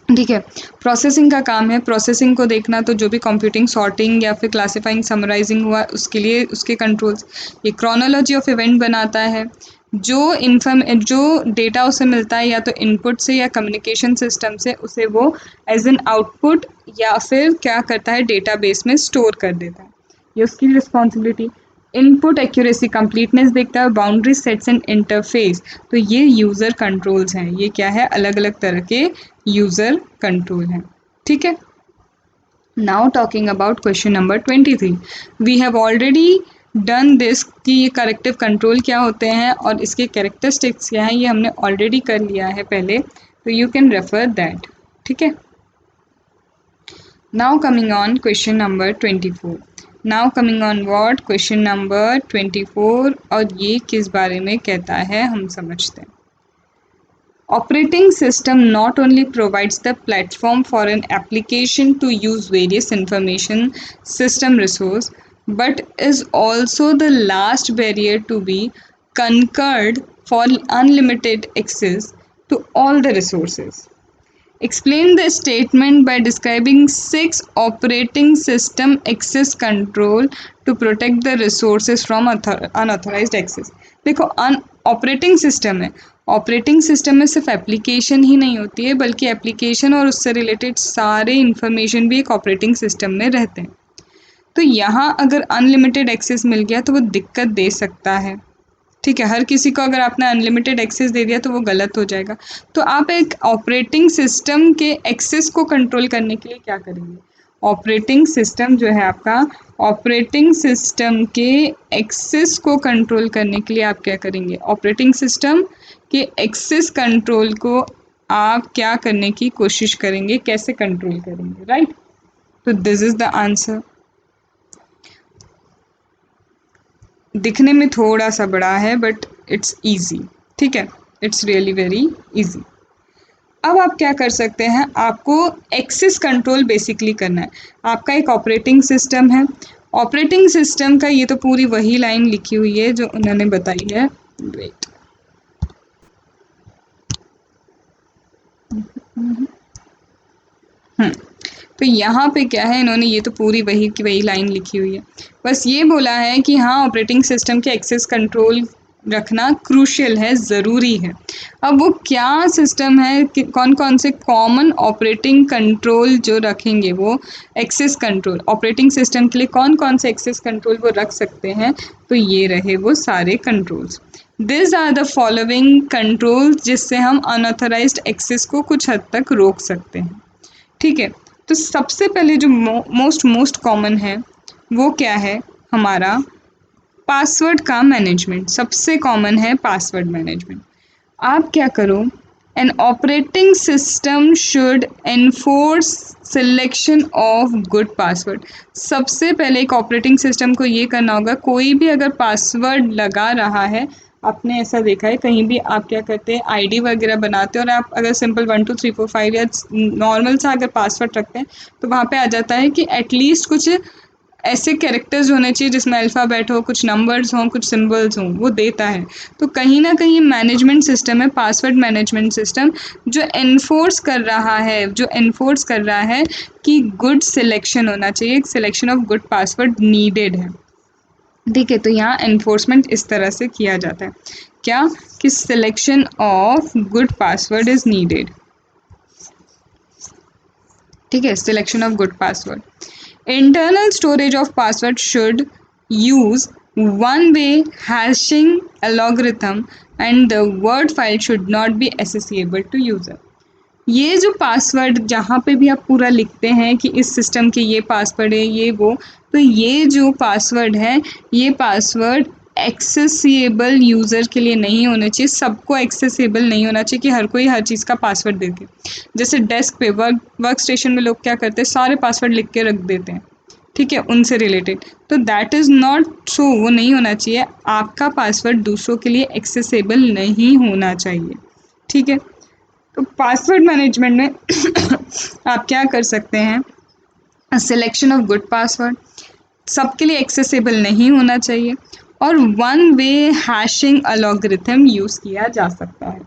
Speaker 1: ठीक है। प्रोसेसिंग का काम है, प्रोसेसिंग को देखना, तो जो भी कंप्यूटिंग, सॉर्टिंग या फिर क्लासिफाइंग, समराइजिंग हुआ उसके लिए उसके कंट्रोल्स। ये क्रोनोलॉजी ऑफ इवेंट बनाता है, जो डेटा उसे मिलता है या तो इनपुट से या कम्युनिकेशन सिस्टम से, उसे वो एज एन आउटपुट या फिर क्या करता है डेटाबेस में स्टोर कर देता है, ये उसकी रिस्पॉन्सिबिलिटी। इनपुट एक्यूरेसी, कंप्लीटनेस देखता है, बाउंड्री सेट्स एंड इंटरफेस। तो ये यूज़र कंट्रोल्स हैं, ये क्या है, अलग अलग तरह के यूज़र कंट्रोल हैं, ठीक है। Now talking about question number 23, we have already done this कि ये करेक्टिव कंट्रोल क्या होते हैं और इसके कैरेक्टरिस्टिक्स क्या हैं, ये हमने ऑलरेडी कर लिया है पहले, तो यू कैन रेफर दैट, ठीक है। Now coming on question number 24, now coming on what, question number 24, और ये किस बारे में कहता है हम समझते हैं। Operating system not only provides the platform for an application to use various information system resource, but is also the last barrier to be conquered for unlimited access to all the resources. Explain the statement by describing 6 operating system access control to protect the resources from unauthorized access। देखो operating system है, operating system में सिर्फ application ही नहीं होती है, बल्कि application और उससे रिलेटेड सारे इंफॉर्मेशन भी एक ऑपरेटिंग सिस्टम में रहते हैं। तो यहाँ अगर अनलिमिटेड एक्सेस मिल गया तो वो दिक्कत दे सकता है, ठीक है। हर किसी को अगर आपने अनलिमिटेड एक्सेस दे दिया तो वो गलत हो जाएगा। तो आप एक ऑपरेटिंग सिस्टम के एक्सेस को कंट्रोल करने के लिए क्या करेंगे, ऑपरेटिंग सिस्टम जो है आपका, ऑपरेटिंग सिस्टम के एक्सेस को कंट्रोल करने के लिए आप क्या करेंगे, ऑपरेटिंग सिस्टम के एक्सेस कंट्रोल को आप क्या करने की कोशिश करेंगे, कैसे कंट्रोल करेंगे, राइट। तो दिस इज द आंसर। दिखने में थोड़ा सा बड़ा है बट इट्स ईजी, ठीक है। It's really very easy. अब आप क्या कर सकते हैं, आपको एक्सेस कंट्रोल बेसिकली करना है। आपका एक ऑपरेटिंग सिस्टम है, ऑपरेटिंग सिस्टम का ये तो पूरी वही लाइन लिखी हुई है जो उन्होंने बताई है। वेट, तो यहाँ पे क्या है, इन्होंने ये तो पूरी वही की वही लाइन लिखी हुई है। बस ये बोला है कि हाँ, ऑपरेटिंग सिस्टम के एक्सेस कंट्रोल रखना क्रूशियल है, ज़रूरी है। अब वो क्या सिस्टम है कि कौन कौन से कॉमन ऑपरेटिंग कंट्रोल जो रखेंगे, वो एक्सेस कंट्रोल ऑपरेटिंग सिस्टम के लिए कौन कौन से एक्सेस कंट्रोल वो रख सकते हैं, तो ये रहे वो सारे controls. This are the following control जिससे हम अनऑथराइज्ड एक्सेस को कुछ हद तक रोक सकते हैं। ठीक है, तो सबसे पहले जो मोस्ट कॉमन है वो क्या है, हमारा पासवर्ड का मैनेजमेंट। सबसे कॉमन है पासवर्ड मैनेजमेंट। आप क्या करो, an operating system should enforce selection of good password. सबसे पहले एक ऑपरेटिंग सिस्टम को ये करना होगा, कोई भी अगर पासवर्ड लगा रहा है, आपने ऐसा देखा है कहीं भी, आप क्या करते हैं, आईडी वगैरह बनाते हैं और आप अगर सिंपल 1 2 3 4 5 या नॉर्मल सा अगर पासवर्ड रखते हैं, तो वहाँ पे आ जाता है कि एटलीस्ट कुछ ऐसे कैरेक्टर्स होने चाहिए जिसमें अल्फ़ाबेट हो, कुछ नंबर्स हों, कुछ सिंबल्स हों, वो देता है। तो कहीं ना कहीं मैनेजमेंट सिस्टम है, पासवर्ड मैनेजमेंट सिस्टम, जो एनफोर्स कर रहा है कि गुड सिलेक्शन होना चाहिए, selection of good password needed है। ठीक है, तो यहाँ एनफोर्समेंट इस तरह से किया जाता है, क्या कि selection of good password is needed. ठीक है, selection of good password. Internal storage of password should use one way hashing algorithm and the word file should not be accessible to user. ये जो पासवर्ड जहाँ पे भी आप पूरा लिखते हैं कि इस सिस्टम के ये पासवर्ड है, ये वो, तो ये जो पासवर्ड है, ये पासवर्ड एक्सेसिएबल यूज़र के लिए नहीं होना चाहिए, सबको एक्सेसिबल नहीं होना चाहिए कि हर कोई हर चीज़ का पासवर्ड दे दे। जैसे डेस्क पे वर्क स्टेशन में लोग क्या करते हैं, सारे पासवर्ड लिख के रख देते हैं, ठीक है, उनसे रिलेटेड, तो दैट इज़ नॉट सो, वो नहीं होना चाहिए। आपका पासवर्ड दूसरों के लिए एक्सेसिबल नहीं होना चाहिए। ठीक है, तो पासवर्ड मैनेजमेंट में आप क्या कर सकते हैं, सिलेक्शन ऑफ गुड पासवर्ड, सबके लिए एक्सेसिबल नहीं होना चाहिए, और one way hashing algorithm use किया जा सकता है।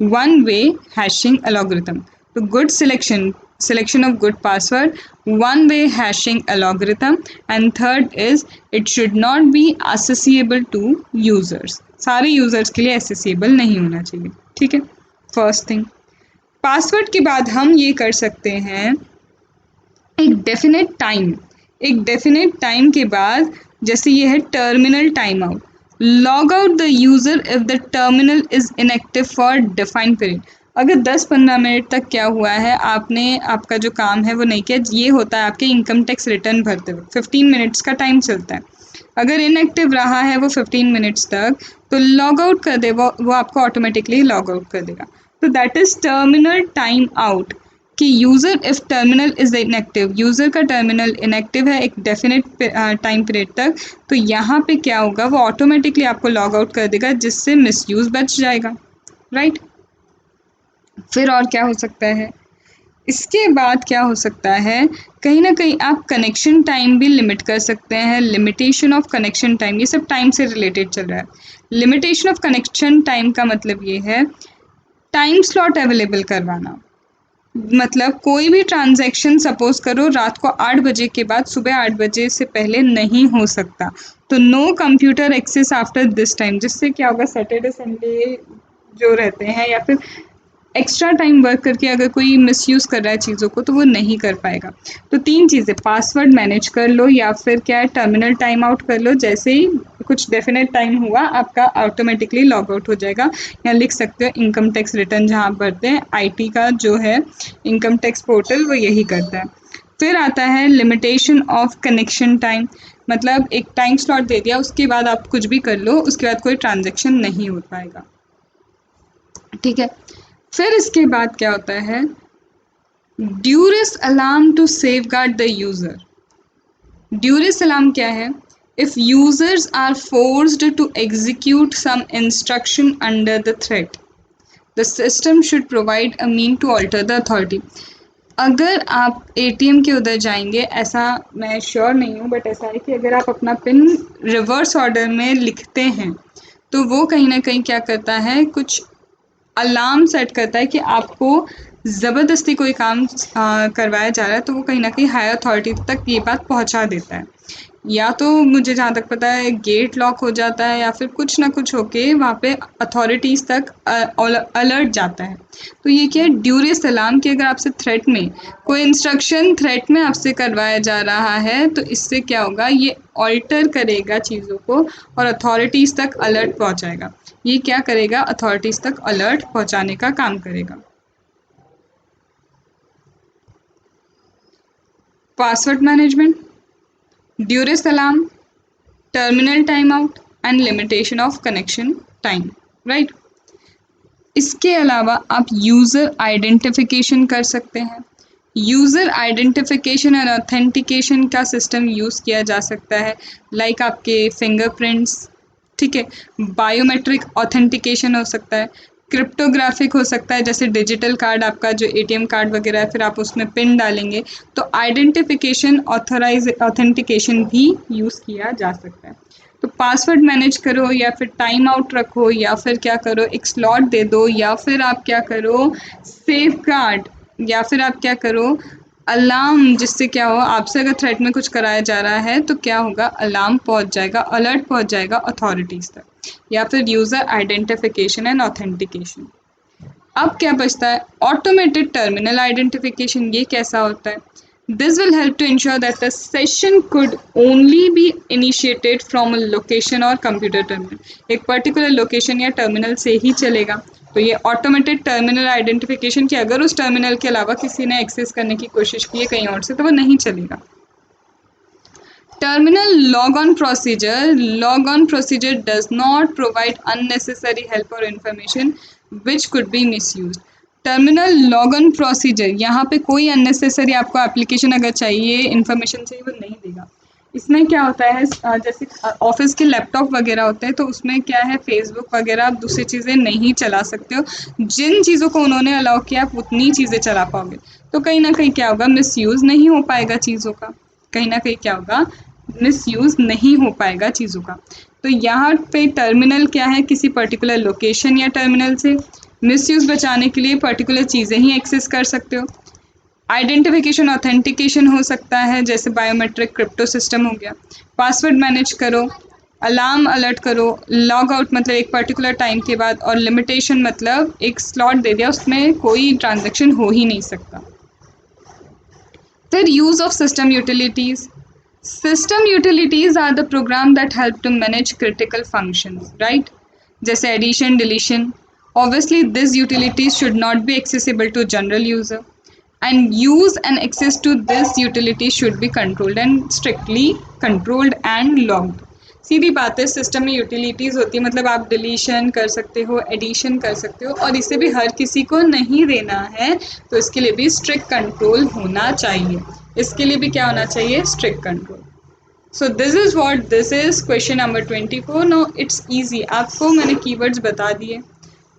Speaker 1: वन वे हैशिंग एल्गोरिथम, तो good selection of good password, one way hashing algorithm, and third is it should not be accessible to users, सारे यूज़र्स के लिए एसेसिएबल नहीं होना चाहिए। ठीक है, फर्स्ट थिंग। पासवर्ड के बाद हम ये कर सकते हैं, एक डेफिनेट टाइम के बाद, जैसे ये है terminal time out, log out the user if the terminal is inactive for defined period. अगर 10-15 मिनट तक क्या हुआ है, आपने आपका जो काम है वो नहीं किया, ये होता है आपके इनकम टैक्स रिटर्न भरते हुए 15 मिनट्स का टाइम चलता है। अगर इनएक्टिव रहा है वो 15 मिनट्स तक, तो लॉग आउट कर दे, वो आपको ऑटोमेटिकली लॉग आउट कर देगा। तो that is terminal time out, कि user if terminal is inactive, user का टर्मिनल इनएक्टिव है एक डेफिनेट टाइम पीरियड तक, तो यहाँ पे क्या होगा, वो ऑटोमेटिकली आपको लॉग आउट कर देगा, जिससे मिसयूज़ बच जाएगा। राइट, फिर और क्या हो सकता है, इसके बाद क्या हो सकता है, कहीं ना कहीं आप कनेक्शन टाइम भी लिमिट कर सकते हैं। लिमिटेशन ऑफ कनेक्शन टाइम, ये सब टाइम से रिलेटेड चल रहा है। लिमिटेशन ऑफ कनेक्शन टाइम का मतलब ये है, टाइम स्लॉट अवेलेबल करवाना। मतलब कोई भी ट्रांजैक्शन सपोज करो रात को 8 बजे के बाद सुबह 8 बजे से पहले नहीं हो सकता, तो no computer access after this time, जिससे क्या होगा, सैटरडे संडे जो रहते हैं या फिर एक्स्ट्रा टाइम वर्क करके अगर कोई मिसयूज़ कर रहा है चीज़ों को, तो वो नहीं कर पाएगा। तो 3 चीज़ें, पासवर्ड मैनेज कर लो, या फिर क्या है, टर्मिनल टाइम आउट कर लो, जैसे ही कुछ डेफिनेट टाइम हुआ आपका ऑटोमेटिकली लॉग आउट हो जाएगा। यहाँ लिख सकते हो इनकम टैक्स रिटर्न जहाँ आप भरते हैं, आईटी का जो है इनकम टैक्स पोर्टल वो यही करता है। फिर आता है लिमिटेशन ऑफ कनेक्शन टाइम, मतलब एक टाइम स्लॉट दे दिया, उसके बाद आप कुछ भी कर लो, उसके बाद कोई ट्रांजेक्शन नहीं हो पाएगा। ठीक है, फिर इसके बाद क्या होता है, duress alarm to safeguard the user. Duress alarm क्या है, if users are forced to execute some instruction under the threat, the system should provide a mean to alter the authority. अगर आप एटीएम के उधर जाएंगे, ऐसा मैं श्योर नहीं हूँ बट ऐसा है कि अगर आप अपना पिन रिवर्स ऑर्डर में लिखते हैं तो वो कहीं ना कहीं क्या करता है, कुछ अलार्म सेट करता है कि आपको ज़बरदस्ती कोई काम करवाया जा रहा है, तो वो कहीं ना कहीं हायर अथॉरिटी तक ये बात पहुंचा देता है। या तो मुझे जहाँ तक पता है गेट लॉक हो जाता है या फिर कुछ ना कुछ होके वहाँ पे अथॉरिटीज़ तक अलर्ट जाता है। तो ये क्या है, ड्यूरियस सलाम कि अगर आपसे थ्रेट में कोई इंस्ट्रक्शन थ्रेट में आपसे करवाया जा रहा है तो इससे क्या होगा, ये ऑल्टर करेगा चीज़ों को और अथॉरिटीज़ तक अलर्ट पहुँचाएगा। ये क्या करेगा, अथॉरिटीज़ तक अलर्ट पहुँचाने का काम करेगा। Password management, duress alarm, terminal time out and limitation of connection time, right. इसके अलावा आप यूज़र आइडेंटिफिकेशन कर सकते हैं। यूज़र आइडेंटिफिकेशन एंड ऑथेंटिकेशन का सिस्टम यूज़ किया जा सकता है, लाइक आपके फिंगरप्रिंट्स, ठीक है। बायोमेट्रिक ऑथेंटिकेशन हो सकता है, क्रिप्टोग्राफिक हो सकता है, जैसे डिजिटल कार्ड आपका जो एटीएम कार्ड वगैरह है, फिर आप उसमें पिन डालेंगे तो आइडेंटिफिकेशन ऑथेंटिकेशन भी यूज़ किया जा सकता है। तो पासवर्ड मैनेज करो या फिर टाइम आउट रखो या फिर क्या करो, एक स्लॉट दे दो, या फिर आप क्या करो, सेफ गार्ड, या फिर आप क्या करो, अलार्म, जिससे क्या हो, आपसे अगर थ्रेट में कुछ कराया जा रहा है तो क्या होगा, अलार्म पहुंच जाएगा, अलर्ट पहुंच जाएगा अथॉरिटीज़ तक। या फिर यूज़र आइडेंटिफिकेशन एंड ऑथेंटिकेशन। अब क्या बचता है, ऑटोमेटेड टर्मिनल आइडेंटिफिकेशन। ये कैसा होता है, this will help to ensure that the session could only be initiated from a location और कंप्यूटर टर्मिनल। एक पर्टिकुलर लोकेशन या टर्मिनल से ही चलेगा। तो ये ऑटोमेटेड टर्मिनल आइडेंटिफिकेशन कि अगर उस टर्मिनल के अलावा किसी ने एक्सेस करने की कोशिश की है कहीं और से तो वो नहीं चलेगा। Terminal logon procedure. Logon procedure does not provide unnecessary help or information which could be misused. Terminal logon procedure, यहाँ पे कोई अननेसेसरी आपको एप्लीकेशन अगर चाहिए, इन्फॉर्मेशन चाहिए, वो नहीं देगा। इसमें क्या होता है, जैसे ऑफिस के लैपटॉप वगैरह होते हैं तो उसमें क्या है, फेसबुक वगैरह आप दूसरी चीज़ें नहीं चला सकते हो। जिन चीज़ों को उन्होंने अलाउ किया आप उतनी चीज़ें चला पाओगे। तो कहीं ना कहीं क्या होगा, मिसयूज़ नहीं हो पाएगा चीज़ों का, कहीं ना कहीं क्या होगा, मिसयूज़ नहीं हो पाएगा चीज़ों का। तो यहाँ पे टर्मिनल क्या है, किसी पर्टिकुलर लोकेशन या टर्मिनल से मिसयूज़ बचाने के लिए पर्टिकुलर चीज़ें ही एक्सेस कर सकते हो। आइडेंटिफिकेशन ऑथेंटिकेशन हो सकता है, जैसे बायोमेट्रिक क्रिप्टो सिस्टम हो गया। पासवर्ड मैनेज करो, अलार्म अलर्ट करो, लॉग आउट मतलब एक पर्टिकुलर टाइम के बाद, और लिमिटेशन मतलब एक स्लॉट दे दिया, उसमें कोई ट्रांजैक्शन हो ही नहीं सकता। फिर use of system utilities. System utilities are the program that help to manage critical functions, right? जैसे addition, deletion. Obviously, these utilities should not be accessible to general user, and use and access to this utility should be controlled and strictly controlled and logged. सीधी बात है, system में utilities होती है मतलब आप deletion कर सकते हो, एडिशन कर सकते हो, और इसे भी हर किसी को नहीं देना है, तो इसके लिए भी स्ट्रिक्ट कंट्रोल होना चाहिए। इसके लिए भी क्या होना चाहिए, strict control. So this is what this is question number 24। No it's easy, आपको मैंने कीवर्ड्स बता दिए,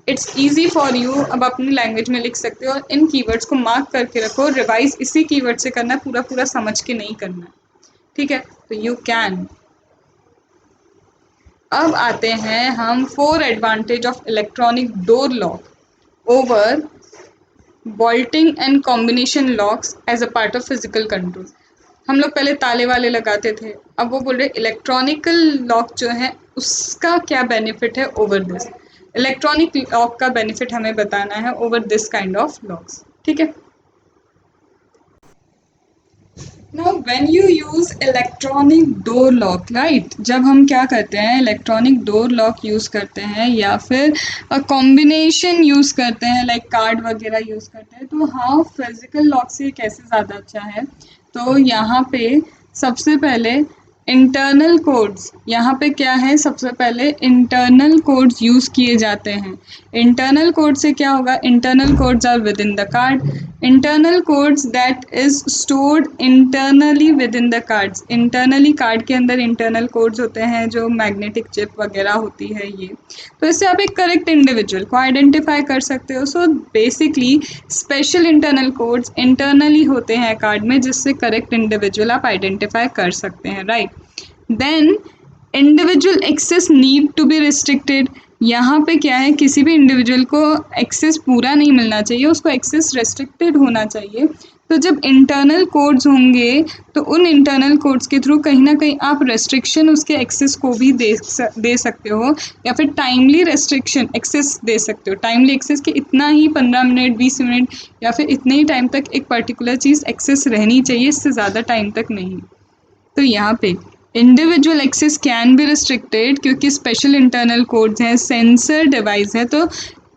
Speaker 1: इट्स ईजी फॉर यू। अब अपनी लैंग्वेज में लिख सकते हो और इन कीवर्ड्स को मार्क करके रखो, रिवाइज इसी कीवर्ड से करना है, पूरा पूरा समझ के नहीं करना है, ठीक है। तो यू कैन। अब आते हैं हम 4 advantage of electronic door lock over bolting and combination locks as a part of physical control. हम लोग पहले ताले वाले लगाते थे, अब वो बोल रहे इलेक्ट्रॉनिकल लॉक जो है उसका क्या बेनिफिट है ओवर दिस। इलेक्ट्रॉनिक लॉक का बेनिफिट हमें बताना है over this kind of locks, ठीक है। Now when you use electronic door lock, right, जब हम क्या करते हैं, इलेक्ट्रॉनिक डोर लॉक यूज़ करते हैं या फिर कॉम्बिनेशन यूज़ करते हैं, लाइक कार्ड वगैरह यूज़ करते हैं, तो हाँ फिजिकल लॉक से कैसे ज़्यादा अच्छा है। तो यहाँ पे सबसे पहले इंटरनल कोड्स, यहाँ पे क्या है, सबसे पहले इंटरनल कोड्स यूज़ किए जाते हैं। इंटरनल कोड से क्या होगा, internal codes are within the card. Internal codes that is stored internally within the cards. Internally card के अंदर इंटरनल कोड्स होते हैं जो मैग्नेटिक चिप वगैरह होती है ये, तो इससे आप एक करेक्ट इंडिविजुअल को आइडेंटिफाई कर सकते हो। So basically special internal codes internally होते हैं कार्ड में, जिससे करेक्ट इंडिविजुअल आप आइडेंटिफाई कर सकते हैं, right. Then individual access need to be restricted. यहाँ पे क्या है, किसी भी इंडिविजुअल को एक्सेस पूरा नहीं मिलना चाहिए, उसको एक्सेस रेस्ट्रिक्टेड होना चाहिए। तो जब इंटरनल कोड्स होंगे तो उन इंटरनल कोड्स के थ्रू कहीं ना कहीं आप रेस्ट्रिक्शन उसके एक्सेस को भी दे सकते हो, या फिर टाइमली रेस्ट्रिक्शन एक्सेस दे सकते हो। टाइमली एक्सेस के इतना ही 15 मिनट 20 मिनट या फिर इतने ही टाइम तक एक पर्टिकुलर चीज़ एक्सेस रहनी चाहिए, इससे ज़्यादा टाइम तक नहीं। तो यहाँ पे individual access can be restricted क्योंकि स्पेशल इंटरनल कोड्स हैं, सेंसर डिवाइस है। तो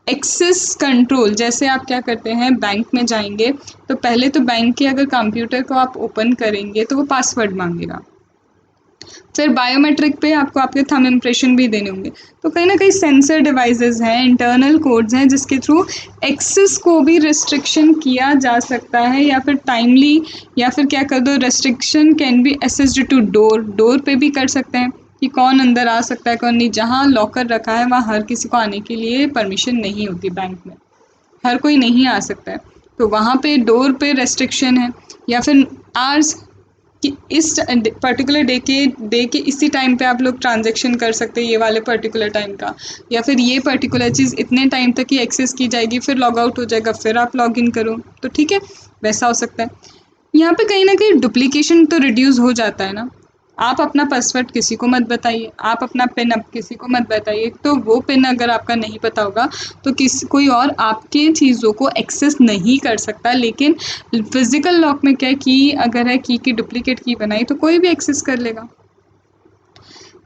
Speaker 1: एक्सेस कंट्रोल, जैसे आप क्या करते हैं, बैंक में जाएंगे तो पहले तो बैंक के अगर कंप्यूटर को आप ओपन करेंगे तो वो पासवर्ड मांगेगा, फिर बायोमेट्रिक पे आपको आपके थंब इम्प्रेशन भी देने होंगे। तो कहीं ना कहीं सेंसर डिवाइसेस हैं, इंटरनल कोड्स हैं, जिसके थ्रू एक्सेस को भी रिस्ट्रिक्शन किया जा सकता है, या फिर टाइमली, या फिर क्या कर दो, restriction can be assessed to door. Door पे भी कर सकते हैं कि कौन अंदर आ सकता है कौन नहीं। जहाँ लॉकर रखा है वहाँ हर किसी को आने के लिए परमिशन नहीं होती, बैंक में हर कोई नहीं आ सकता है, तो वहाँ पे डोर पे रेस्ट्रिक्शन है। या फिर आर्स कि इस पर्टिकुलर डे के इसी टाइम पे आप लोग ट्रांजैक्शन कर सकते हैं, ये वाले पर्टिकुलर टाइम का, या फिर ये पर्टिकुलर चीज़ इतने टाइम तक ही एक्सेस की जाएगी, फिर लॉग आउट हो जाएगा, फिर आप लॉग इन करो, तो ठीक है, वैसा हो सकता है। यहाँ पे कहीं ना कहीं डुप्लीकेशन तो रिड्यूस हो जाता है ना। आप अपना पासवर्ड किसी को मत बताइए, आप अपना पिन अब किसी को मत बताइए, तो वो पिन अगर आपका नहीं पता होगा तो कोई और आपके चीज़ों को एक्सेस नहीं कर सकता। लेकिन फिजिकल लॉक में क्या की अगर है, की डुप्लीकेट की बनाई तो कोई भी एक्सेस कर लेगा।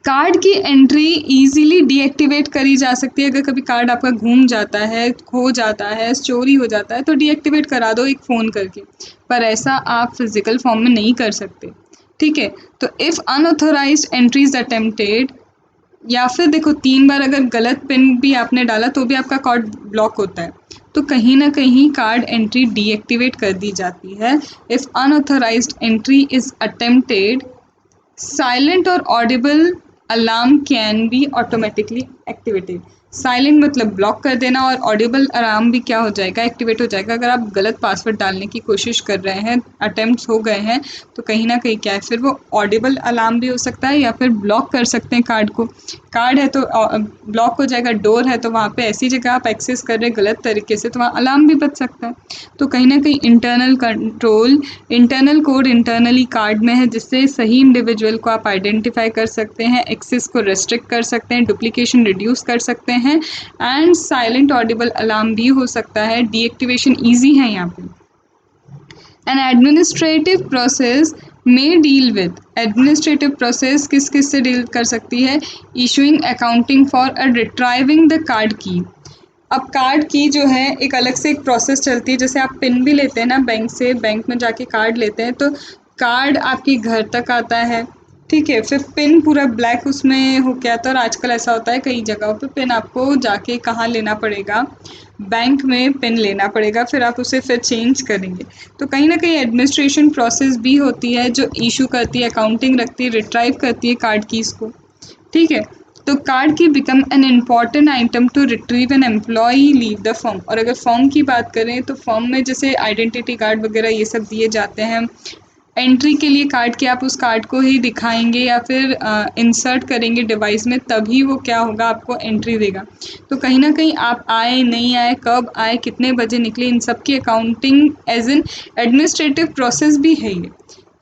Speaker 1: कार्ड की एंट्री इजीली डीएक्टिवेट करी जा सकती है। अगर कभी कार्ड आपका घूम जाता है, खो जाता है, चोरी हो जाता है, तो डीएक्टिवेट करा दो एक फ़ोन करके, पर ऐसा आप फिजिकल फॉर्म में नहीं कर सकते, ठीक है। तो इफ़ अनऑथोराइज्ड एंट्रीज अटेम्प्टेड, या फिर देखो 3 बार अगर गलत पिन भी आपने डाला तो भी आपका कार्ड ब्लॉक होता है, तो कहीं ना कहीं कार्ड एंट्री डीएक्टिवेट कर दी जाती है। If unauthorized entry is attempted, silent और audible alarm can be automatically activated. Silent मतलब ब्लॉक कर देना, और ऑडिबल अलार्म भी क्या हो जाएगा, एक्टिवेट हो जाएगा। अगर आप गलत पासवर्ड डालने की कोशिश कर रहे हैं, अटेम्प्ट्स हो गए हैं, तो कहीं ना कहीं क्या है, फिर वो ऑडिबल अलार्म भी हो सकता है, या फिर ब्लॉक कर सकते हैं कार्ड को। कार्ड है तो ब्लॉक हो जाएगा, डोर है तो वहाँ पे ऐसी जगह आप एक्सेस कर रहे हैं गलत तरीके से, तो वहाँ अलार्म भी बच सकता है। तो कहीं ना कहीं internal control, internal code internally card में है, जिससे सही इंडिविजुअल को आप आइडेंटिफाई कर सकते हैं, एक्सेस को रेस्ट्रिक्ट कर सकते हैं, डुप्लीकेशन रिड्यूस कर सकते हैं, एंड साइलेंट ऑडिबल अलार्म भी हो सकता है। डीएक्टिवेशन ईजी है यहाँ पे। एन एडमिनिस्ट्रेटिव प्रोसेस में डील विद, एडमिनिस्ट्रेटिव प्रोसेस किस किस से डील कर सकती है, issuing accounting for a retrieving the card की। अब कार्ड की जो है एक अलग से एक प्रोसेस चलती है, जैसे आप पिन भी लेते हैं ना बैंक से, बैंक में जाके कार्ड लेते हैं तो कार्ड आपके घर तक आता है, ठीक है, फिर पिन पूरा ब्लैक उसमें हो गया था। और आजकल ऐसा होता है कई जगहों पे पिन आपको जाके कहाँ लेना पड़ेगा, बैंक में पिन लेना पड़ेगा, फिर आप उसे फिर चेंज करेंगे। तो कहीं ना कहीं एडमिनिस्ट्रेशन प्रोसेस भी होती है जो इशू करती है, अकाउंटिंग रखती है, रिट्राइव करती है कार्ड कीज़ को, ठीक है। तो card key become an important item to retrieve an employ leave the form. और अगर फॉर्म की बात करें तो फॉर्म में जैसे आइडेंटिटी कार्ड वगैरह ये सब दिए जाते हैं, एंट्री के लिए कार्ड के आप उस कार्ड को ही दिखाएंगे या फिर इंसर्ट करेंगे डिवाइस में, तभी वो क्या होगा, आपको एंट्री देगा। तो कहीं ना कहीं आप आए नहीं आए, कब आए, कितने बजे निकले, इन सब की accounting as an administrative process भी है ये।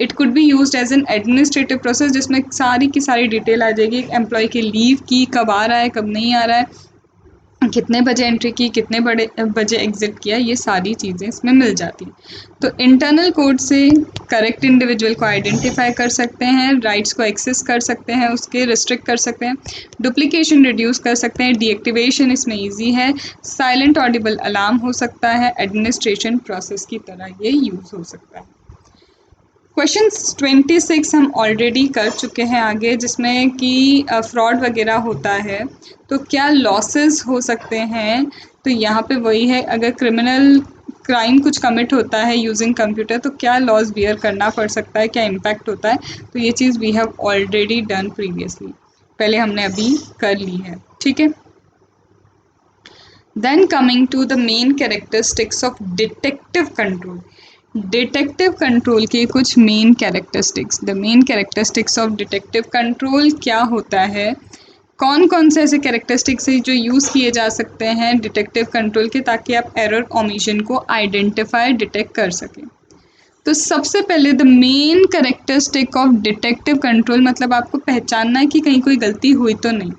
Speaker 1: It could be used as an administrative process, जिसमें सारी की सारी डिटेल आ जाएगी एम्प्लॉय के लीव की, कब आ रहा है कब नहीं आ रहा है, कितने बजे एंट्री की, कितने बजे एग्जिट किया, ये सारी चीज़ें इसमें मिल जाती हैं। तो इंटरनल कोड से करेक्ट इंडिविजुअल को आइडेंटिफाई कर सकते हैं, राइट्स को एक्सेस कर सकते हैं, उसके रिस्ट्रिक्ट कर सकते हैं, डुप्लीकेशन रिड्यूस कर सकते हैं, डीएक्टिवेशन इसमें ईजी है, साइलेंट ऑडिबल अलार्म हो सकता है, एडमिनिस्ट्रेशन प्रोसेस की तरह ये यूज़ हो सकता है। क्वेश्चन 26 हम ऑलरेडी कर चुके हैं आगे, जिसमें कि फ्रॉड वगैरह होता है तो क्या लॉसेस हो सकते हैं। तो यहाँ पे वही है, अगर क्राइम कुछ कमिट होता है यूजिंग कंप्यूटर तो क्या लॉस बियर करना पड़ सकता है, क्या इम्पैक्ट होता है, तो ये चीज़ we have already done previously, पहले हमने अभी कर ली है, ठीक है। Then coming to the main characteristics of detective control. Detective control के कुछ main characteristics, the main characteristics of detective control क्या होता है, कौन कौन से ऐसे कैरेक्टरिस्टिक्स हैं जो यूज़ किए जा सकते हैं डिटेक्टिव कंट्रोल के, ताकि आप एरर ओमिशन को आइडेंटिफाई डिटेक्ट कर सकें। तो सबसे पहले the main characteristic of detective control, मतलब आपको पहचानना है कि कहीं कोई गलती हुई तो नहीं,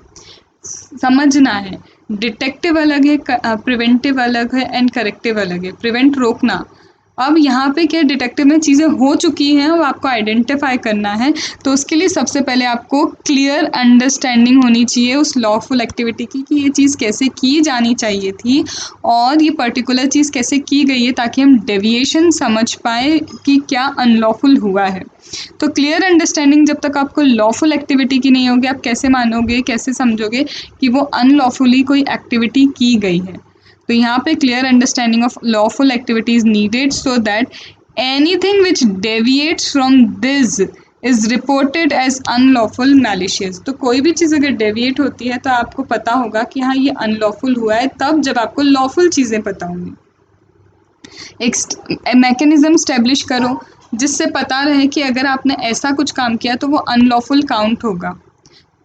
Speaker 1: समझना है। डिटेक्टिव अलग है, प्रिवेंटिव अलग है एंड करेक्टिव अलग है। प्रिवेंट रोकना, अब यहाँ पे क्या डिटेक्टिव में चीज़ें हो चुकी हैं और आपको आइडेंटिफाई करना है, तो उसके लिए सबसे पहले आपको क्लियर अंडरस्टैंडिंग होनी चाहिए उस लॉफुल एक्टिविटी की कि ये चीज़ कैसे की जानी चाहिए थी और ये पर्टिकुलर चीज़ कैसे की गई है, ताकि हम डेविएशन समझ पाए कि क्या अनलॉफुल हुआ है। तो क्लियर अंडरस्टैंडिंग जब तक आपको लॉफुल एक्टिविटी की नहीं होगी, आप कैसे मानोगे, कैसे समझोगे कि वो अनलॉफुली कोई एक्टिविटी की गई है। तो यहाँ पे clear understanding of lawful activity is needed so that anything which deviates from this is reported as unlawful malicious. तो कोई भी चीज़ अगर डेविएट होती है तो आपको पता होगा कि हाँ ये अनलॉफुल हुआ है, तब जब आपको लॉफुल चीज़ें पता होंगी। एक मैकेनिज्म स्टेब्लिश करो जिससे पता रहे कि अगर आपने ऐसा कुछ काम किया तो वो अनलॉफुल काउंट होगा।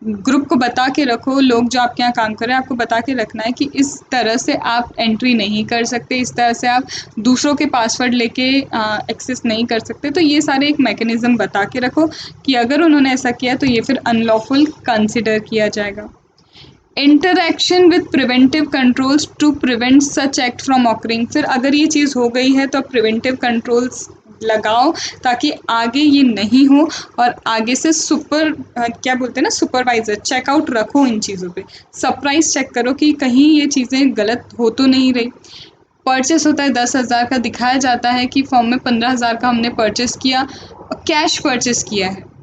Speaker 1: ग्रुप को बता के रखो, लोग जो आपके यहाँ काम कर रहे हैं आपको बता के रखना है कि इस तरह से आप एंट्री नहीं कर सकते, इस तरह से आप दूसरों के पासवर्ड लेके एक्सेस नहीं कर सकते। तो ये सारे एक मैकेनिज़्म बता के रखो कि अगर उन्होंने ऐसा किया तो ये फिर अनलॉफुल कंसिडर किया जाएगा। Interaction with preventive controls to prevent such act from occurring. फिर अगर ये चीज़ हो गई है तो आप प्रिवेंटिव कंट्रोल्स लगाओ ताकि आगे ये नहीं हो, और आगे से क्या बोलते हैं ना, सुपरवाइज़र चेकआउट रखो इन चीज़ों पे, सरप्राइज चेक करो कि कहीं ये चीज़ें गलत हो तो नहीं रही। परचेस होता है 10,000 का, दिखाया जाता है कि फॉर्म में 15,000 का हमने परचेस किया, कैश परचेस किया है,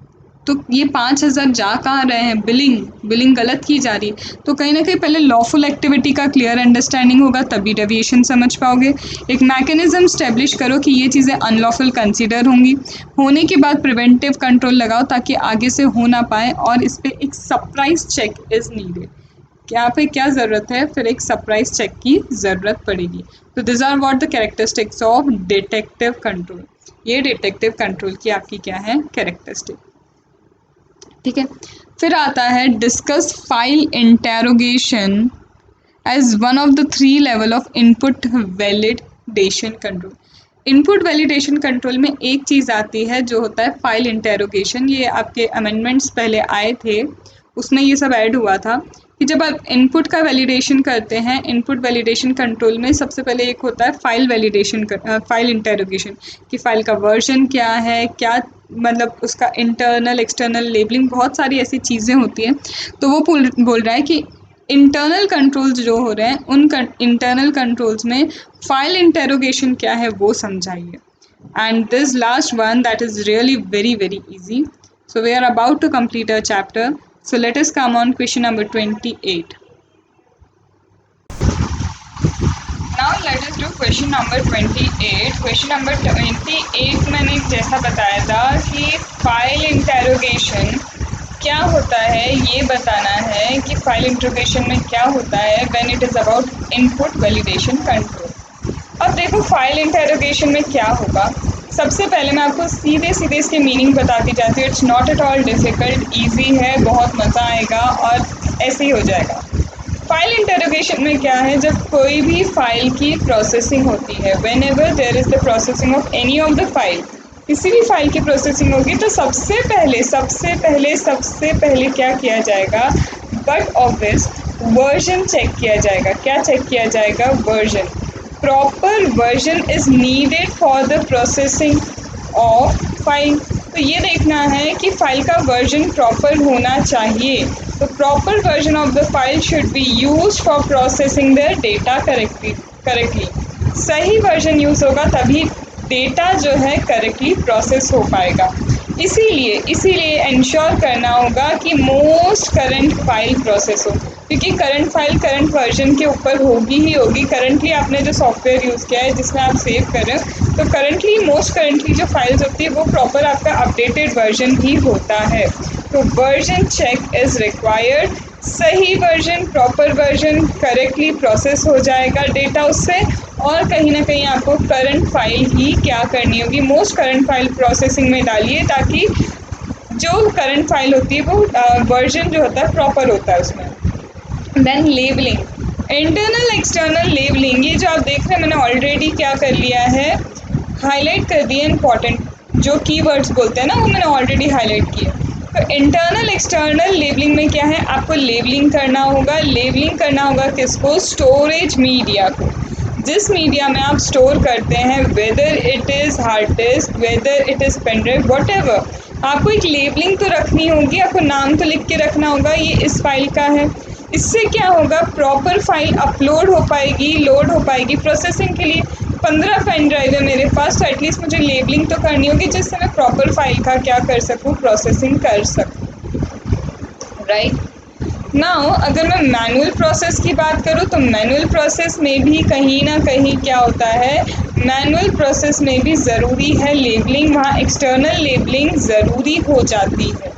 Speaker 1: तो ये 5,000 जा कहाँ रहे हैं, बिलिंग गलत की जा रही है। तो कहीं ना कहीं पहले लॉफुल एक्टिविटी का क्लियर अंडरस्टैंडिंग होगा तभी डेविएशन समझ पाओगे। एक मैकेनिज्म स्टेब्लिश करो कि ये चीज़ें अनलॉफुल कंसीडर होंगी, होने के बाद प्रिवेंटिव कंट्रोल लगाओ ताकि आगे से हो ना पाए, और इस पर एक सरप्राइज चेक इज़ नीडेड। यहाँ पे क्या ज़रूरत है, फिर एक सरप्राइज चेक की ज़रूरत पड़ेगी। तो this are what the characteristics of detective control. ये डिटेक्टिव कंट्रोल की आपकी क्या है, कैरेक्टरिस्टिक, ठीक है। फिर आता है discuss file interrogation as one of the 3 level of input validation control. Input validation control में एक चीज़ आती है जो होता है फाइल इंटेरोगेशन। ये आपके अमेंडमेंट्स पहले आए थे, उसमें ये सब ऐड हुआ था कि जब आप इनपुट का वैलिडेशन करते हैं, इनपुट वैलिडेशन कंट्रोल में सबसे पहले एक होता है फाइल वैलिडेशन, फाइल इंटेरोगेशन, कि फाइल का वर्जन क्या है, क्या मतलब उसका इंटरनल एक्सटर्नल लेबलिंग, बहुत सारी ऐसी चीज़ें होती हैं। तो वो बोल रहा है कि इंटरनल कंट्रोल्स जो हो रहे हैं उन इंटरनल कंट्रोल्स में फाइल इंटेरोगेशन क्या है वो समझाइए। And this last one that is really very very easy. So we are about to complete a chapter, so let us come on question number 28. Now let us do question number 28. Question number 28 मैंने जैसा बताया था कि file interrogation क्या होता है, ये बताना है कि फाइल इंटेरोगेशन में क्या होता है when it is about input validation control. अब देखो फाइल इंटेरोगेशन में क्या होगा। सबसे पहले मैं आपको सीधे सीधे इसके मीनिंग बताती जाती हूँ। It's not at all difficult, easy है, बहुत मज़ा आएगा और ऐसे ही हो जाएगा। फाइल इंटेरोगेशन में क्या है, जब कोई भी फाइल की प्रोसेसिंग होती है, whenever there is the processing of any of the file, किसी भी फाइल की प्रोसेसिंग होगी तो सबसे पहले क्या किया जाएगा, बट ऑब्वियस वर्जन चेक किया जाएगा। क्या चेक किया जाएगा, version. Proper version is needed for the processing of file. तो ये देखना है कि फाइल का वर्जन प्रॉपर होना चाहिए। तो proper version of the file should be use for processing the data correctly. सही वर्जन यूज़ होगा तभी डेटा जो है करेक्टली प्रोसेस हो पाएगा। इसीलिए इंश्योर करना होगा कि मोस्ट करंट फाइल प्रोसेस हो, क्योंकि करंट फाइल करंट वर्जन के ऊपर होगी ही होगी। करंटली आपने जो सॉफ्टवेयर यूज़ किया है जिसमें आप सेव कर रहे हो, तो करंटली मोस्ट करंटली जो फाइल्स होती है वो प्रॉपर आपका अपडेटेड वर्जन ही होता है। तो वर्जन चेक इज़ रिक्वायर्ड। सही version, proper version, correctly process हो जाएगा डेटा उससे, और कहीं ना कहीं आपको करंट फाइल ही क्या करनी होगी, मोस्ट करंट फाइल प्रोसेसिंग में डालिए, ताकि जो करंट फाइल होती है वो वर्जन जो होता है प्रॉपर होता है उसमें। Then labelling, internal external labelling, ये जो आप देख रहे हैं मैंने ऑलरेडी क्या कर लिया है, हाईलाइट कर दिए इंपॉर्टेंट जो कीवर्ड्स बोलते हैं ना, वो मैंने ऑलरेडी हाईलाइट किए। तो इंटरनल एक्सटर्नल लेबलिंग में क्या है, आपको लेबलिंग करना होगा। लेबलिंग करना होगा किसको, स्टोरेज मीडिया को। जिस मीडिया में आप स्टोर करते हैं, whether it is hard disk, whether it is pen drive, whatever, आपको एक लेबलिंग तो रखनी होगी, आपको नाम तो लिख के रखना होगा ये इस फाइल का है। इससे क्या होगा, प्रॉपर फाइल अपलोड हो पाएगी, लोड हो पाएगी प्रोसेसिंग के लिए। 15 पेन ड्राइव है मेरे पास, तो एटलीस्ट मुझे लेबलिंग तो करनी होगी जिससे मैं प्रॉपर फाइल का क्या कर सकूँ, प्रोसेसिंग कर सकूँ, राइट। नाउ अगर मैं मैनुअल प्रोसेस की बात करूँ, तो मैनुअल प्रोसेस में भी कहीं ना कहीं क्या होता है, मैनुअल प्रोसेस में भी ज़रूरी है लेबलिंग, वहाँ एक्सटर्नल लेबलिंग ज़रूरी हो जाती है।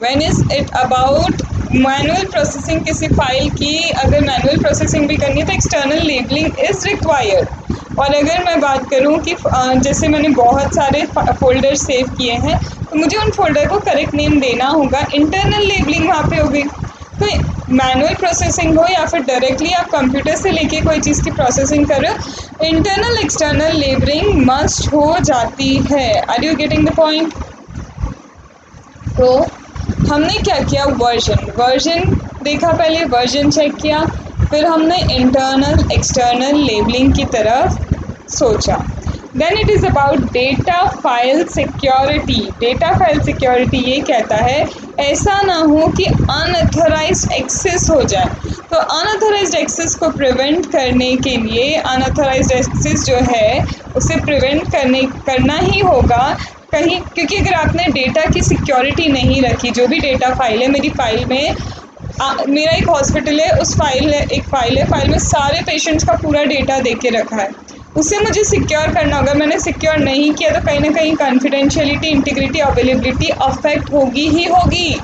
Speaker 1: When is it about manual processing, किसी फाइल की अगर मैनुअल प्रोसेसिंग भी करनी है तो एक्सटर्नल लेबलिंग इज़ रिक्वायर्ड। और अगर मैं बात करूँ कि जैसे मैंने बहुत सारे फोल्डर सेव किए हैं, तो मुझे उन फोल्डर को करेक्ट नेम देना होगा, इंटरनल लेबलिंग वहाँ पे होगी। तो मैनुअल प्रोसेसिंग हो या फिर डायरेक्टली आप कंप्यूटर से लेके कोई चीज़ की प्रोसेसिंग कर रहे हो, इंटरनल एक्सटर्नल लेबलिंग मस्ट हो जाती है। Are you getting the point? तो हमने क्या किया, वर्जन देखा, पहले वर्जन चेक किया, फिर हमने इंटरनल एक्सटर्नल लेबलिंग की तरफ सोचा। Then it is about data file security. Data file security ये कहता है ऐसा ना हो कि अनऑथराइज्ड एक्सेस हो जाए। तो अनऑथराइज्ड एक्सेस को प्रिवेंट करने के लिए, अनऑथराइज्ड एक्सेस जो है उसे प्रिवेंट करना ही होगा कहीं, क्योंकि अगर आपने डेटा की सिक्योरिटी नहीं रखी, जो भी डेटा फाइल है, मेरी फाइल में मेरा एक हॉस्पिटल है, उस फाइल है, एक फाइल है, फाइल में सारे पेशेंट्स का पूरा डेटा दे के रखा है, उसे मुझे सिक्योर करना होगा। मैंने सिक्योर नहीं किया तो कहीं ना कहीं कॉन्फिडेंशियलिटी, इंटीग्रिटी, अवेलेबिलिटी अफेक्ट होगी ही होगी,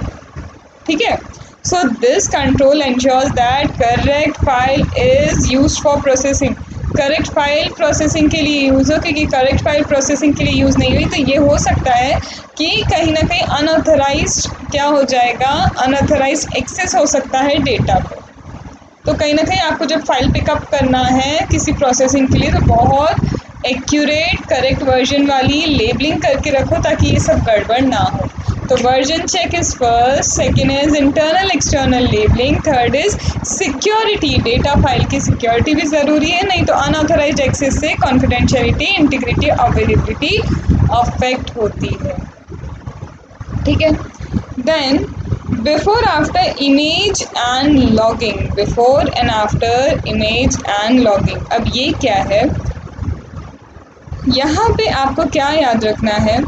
Speaker 1: ठीक है। So this control ensures that correct file is used for processing. Correct file processing के लिए यूज़ हो, क्योंकि करेक्ट फाइल प्रोसेसिंग के लिए यूज़ नहीं हुई तो ये हो सकता है कि कहीं ना कहीं अनऑथराइज्ड क्या हो जाएगा, अनऑथराइज्ड एक्सेस हो सकता है डेटा को। तो कहीं ना कहीं आपको जब फाइल पिकअप करना है किसी प्रोसेसिंग के लिए, तो बहुत एक्यूरेट करेक्ट वर्जन वाली लेबलिंग करके रखो ताकि ये सब गड़बड़ ना हो। तो version check is first, second is internal external labelling, third is security, data file की सिक्योरिटी भी ज़रूरी है, नहीं तो अनऑथराइज्ड एक्सेस से कॉन्फिडेंशियलिटी, इंटीग्रिटी, अवेलेबिलिटी अफेक्ट होती है, ठीक है। Then before after image and logging, before and after image and logging, अब ये क्या है, यहाँ पे आपको क्या याद रखना है,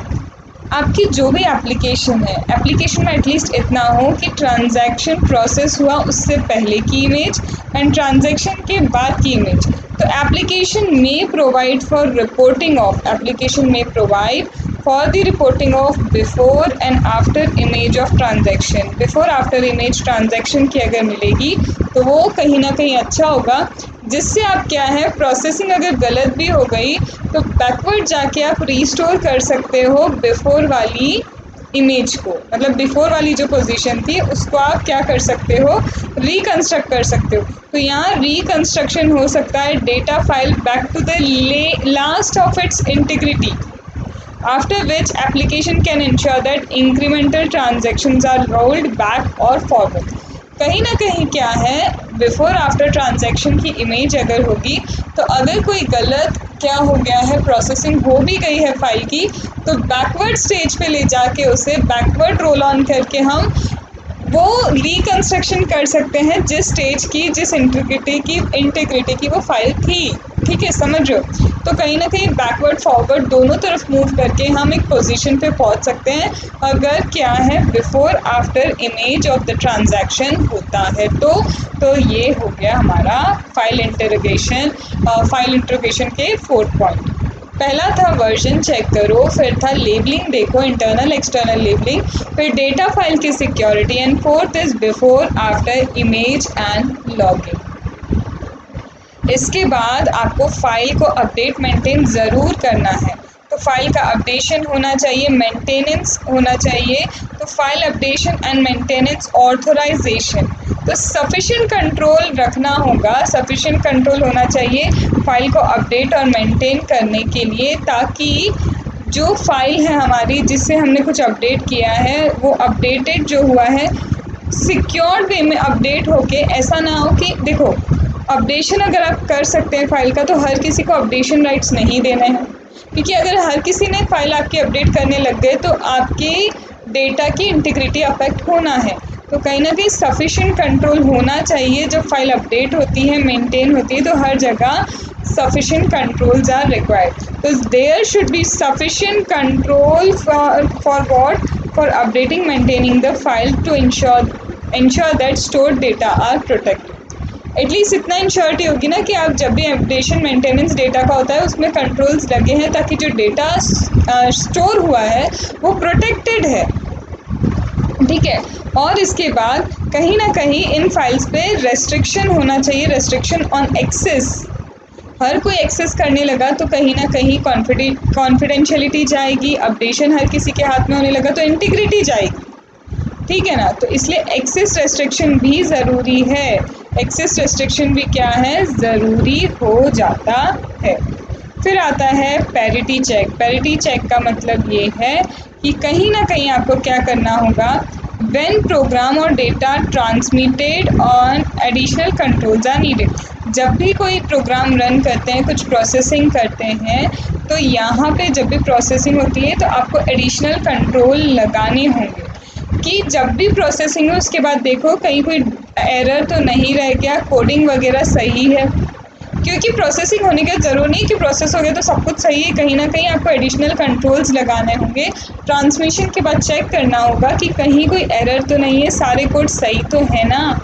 Speaker 1: आपकी जो भी एप्लीकेशन है, एप्लीकेशन में एटलीस्ट इतना हो कि ट्रांजैक्शन प्रोसेस हुआ उससे पहले की इमेज एंड ट्रांजैक्शन के बाद की इमेज। तो एप्लीकेशन में provide for reporting of, application में provide for the reporting of before and after image of transaction. Before after image transaction की अगर मिलेगी तो वो कहीं ना कहीं अच्छा होगा, जिससे आप क्या है, प्रोसेसिंग अगर गलत भी हो गई तो बैकवर्ड जाके आप रीस्टोर कर सकते हो बिफोर वाली इमेज को, मतलब बिफोर वाली जो पोजीशन थी उसको आप क्या कर सकते हो, रिकंस्ट्रक्ट कर सकते हो। तो यहाँ रिकंस्ट्रक्शन हो सकता है data file back to the last of its integrity, after which application can ensure that incremental transactions are rolled back or forward। कहीं ना कहीं क्या है, बिफोर आफ्टर ट्रांजैक्शन की इमेज अगर होगी तो अगर कोई गलत क्या हो गया है, प्रोसेसिंग हो भी गई है फाइल की, तो बैकवर्ड स्टेज पे ले जाके उसे बैकवर्ड रोल ऑन करके हम वो रिकंस्ट्रक्शन कर सकते हैं जिस स्टेज की, जिस इंटीग्रिटी की वो फाइल थी। ठीक है, समझ रहे हो? तो कहीं ना कहीं बैकवर्ड फॉरवर्ड दोनों तरफ मूव करके हम एक पोजीशन पे पहुंच सकते हैं अगर क्या है before after image of the transaction होता है। तो ये हो गया हमारा फाइल इंटरोगेशन के 4 पॉइंट। पहला था वर्जन चेक करो, फिर था लेबलिंग देखो, इंटरनल एक्सटर्नल लेबलिंग, फिर डेटा फाइल की security, and fourth is before after image and logging. इसके बाद आपको फाइल को अपडेट मेंटेन ज़रूर करना है, तो फाइल का अपडेशन होना चाहिए, मेंटेनेंस होना चाहिए। तो file updation and maintenance authorisation, तो सफिशिएंट कंट्रोल रखना होगा, सफिशिएंट कंट्रोल होना चाहिए फाइल को अपडेट और मेंटेन करने के लिए, ताकि जो फाइल है हमारी जिससे हमने कुछ अपडेट किया है वो अपडेटेड जो हुआ है सिक्योर्ड वे में अपडेट होके, ऐसा ना हो कि देखो अपडेशन अगर आप कर सकते हैं फाइल का, तो हर किसी को अपडेशन राइट्स नहीं देने हैं, क्योंकि अगर हर किसी ने फाइल आपकी अपडेट करने लग गए तो आपके डेटा की इंटीग्रिटी अफेक्ट होना है। तो कहीं ना कहीं सफिशिएंट कंट्रोल होना चाहिए, जब फाइल अपडेट होती है मेंटेन होती है तो हर जगह sufficient controls are required. So there should be sufficient control for what? For updating, maintaining the file to ensure that stored data are protected. At least इतना इंश्योरिटी होगी ना कि आप जब भी अपडेशन मेंटेनेंस डेटा का होता है उसमें कंट्रोल्स लगे हैं ताकि जो डेटा स्टोर हुआ है वो प्रोटेक्टेड है, ठीक है। और इसके बाद कहीं ना कहीं इन फाइल्स पे रेस्ट्रिक्शन होना चाहिए, रेस्ट्रिक्शन ऑन एक्सेस। हर कोई एक्सेस करने लगा तो कहीं ना कहीं कॉन्फिडेंशियलिटी जाएगी, अपडेशन हर किसी के हाथ में होने लगा तो इंटीग्रिटी जाएगी, ठीक है ना। तो इसलिए एक्सेस रेस्ट्रिक्शन भी ज़रूरी है, एक्सेस रेस्ट्रिक्शन भी क्या है, ज़रूरी हो जाता है। फिर आता है पैरिटी चेक। पैरिटी चेक का मतलब ये है कि कहीं ना कहीं आपको क्या करना होगा, व्हेन प्रोग्राम और data transmitted on additional controls are needed. जब भी कोई प्रोग्राम रन करते हैं, कुछ प्रोसेसिंग करते हैं, तो यहाँ पे जब भी प्रोसेसिंग होती है तो आपको एडिशनल कंट्रोल लगाने होंगे कि जब भी प्रोसेसिंग हो उसके बाद देखो कहीं कोई एरर तो नहीं रह गया, कोडिंग वगैरह सही है, क्योंकि प्रोसेसिंग होने का ज़रूर नहीं कि प्रोसेस हो गया तो सब कुछ सही है, कहीं ना कहीं आपको एडिशनल कंट्रोल्स लगाने होंगे। ट्रांसमिशन के बाद चेक करना होगा कि कहीं कोई एरर तो नहीं है, सारे कोड सही तो है ना।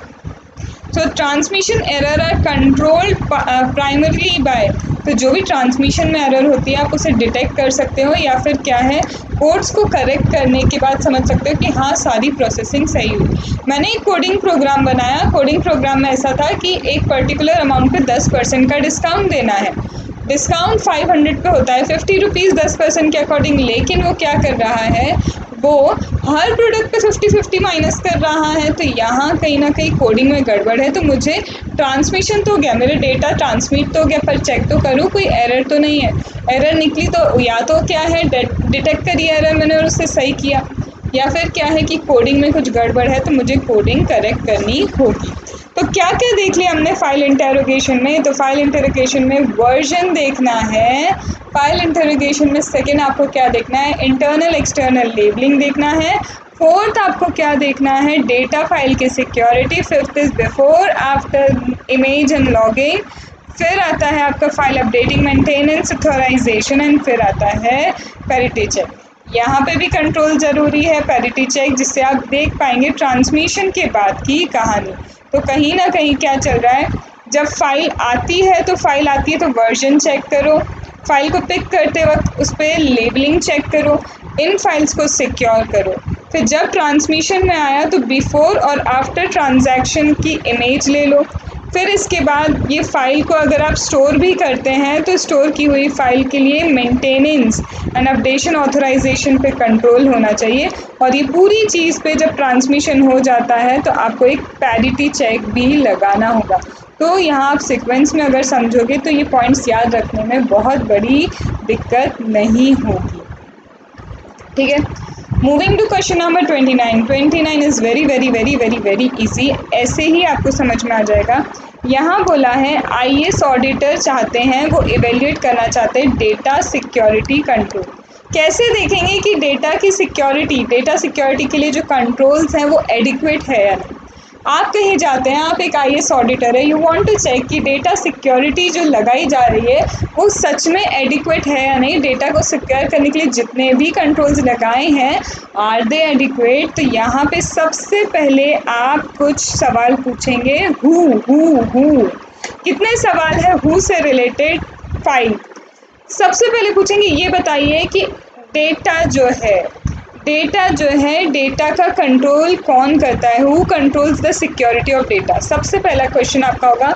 Speaker 1: तो transmission error are controlled primarily by, तो जो भी ट्रांसमिशन में एरर होती है आप उसे डिटेक्ट कर सकते हो, या फिर क्या है कोड्स को करेक्ट करने के बाद समझ सकते हो कि हाँ सारी प्रोसेसिंग सही हुई। मैंने एक कोडिंग प्रोग्राम बनाया, कोडिंग प्रोग्राम में ऐसा था कि एक पर्टिकुलर अमाउंट पे 10% का डिस्काउंट देना है, डिस्काउंट 500 पे होता है, 50 रुपीज़ 10% के अकॉर्डिंग, लेकिन वो क्या कर रहा है, वो हर प्रोडक्ट पे 50-50 माइनस कर रहा है। तो यहाँ कहीं ना कहीं कोडिंग में गड़बड़ है, तो मुझे ट्रांसमिशन तो गया, मेरे डेटा ट्रांसमिट तो गया, पर चेक तो करूँ कोई एरर तो नहीं है। एरर निकली तो या तो क्या है डिटेक्ट करी एरर मैंने और उससे सही किया, या फिर क्या है कि कोडिंग में कुछ गड़बड़ है तो मुझे कोडिंग करेक्ट करनी होगी। तो क्या क्या देख लिया हमने फाइल इंटरोगेशन में, तो फाइल इंटरोगेशन में वर्जन देखना है, फाइल इंटरोगेशन में सेकेंड आपको क्या देखना है, इंटरनल एक्सटर्नल लेबलिंग देखना है, फोर्थ आपको क्या देखना है, डेटा फाइल की security, fifth is before after image and logging, फिर आता है आपका file updating maintenance authorisation, and फिर आता है पैरिटी चेक। यहाँ पे भी कंट्रोल ज़रूरी है, पैरिटी चेक, जिससे आप देख पाएंगे ट्रांसमिशन के बाद की कहानी। तो कहीं ना कहीं क्या चल रहा है, जब फाइल आती है तो वर्जन चेक करो, फाइल को पिक करते वक्त उस पर लेबलिंग चेक करो, इन फाइल्स को सिक्योर करो। फिर जब ट्रांसमिशन में आया तो बिफोर और आफ्टर ट्रांजैक्शन की इमेज ले लो। फिर इसके बाद ये फ़ाइल को अगर आप स्टोर भी करते हैं तो स्टोर की हुई फ़ाइल के लिए मेंटेनेंस एंड अपडेशन ऑथराइजेशन पे कंट्रोल होना चाहिए। और ये पूरी चीज़ पे जब ट्रांसमिशन हो जाता है तो आपको एक पैरिटी चेक भी लगाना होगा। तो यहाँ आप सीक्वेंस में अगर समझोगे तो ये पॉइंट्स याद रखने में बहुत बड़ी दिक्कत नहीं होगी, ठीक है। Moving to question number 29 is very very very very very easy, ऐसे ही आपको समझ में आ जाएगा। यहाँ बोला है आईएएस ऑडिटर चाहते हैं, वो इवेल्युएट करना चाहते हैं डेटा सिक्योरिटी कंट्रोल। कैसे देखेंगे कि डेटा सिक्योरिटी के लिए जो कंट्रोल्स हैं वो एडिक्वेट है या नहीं। आप कहीं जाते हैं, आप एक आईएएस ऑडिटर है, यू वांट टू चेक कि डेटा सिक्योरिटी जो लगाई जा रही है वो सच में एडिक्वेट है या नहीं, डेटा को सिक्योर करने के लिए जितने भी कंट्रोल्स लगाए हैं आर दे एडिक्वेट। तो यहाँ पे सबसे पहले आप कुछ सवाल पूछेंगे, हु कितने सवाल है हु से रिलेटेड? 5। सबसे पहले पूछेंगे ये बताइए कि डेटा जो है डेटा का कंट्रोल कौन करता है, who controls the security of data. सबसे पहला क्वेश्चन आपका होगा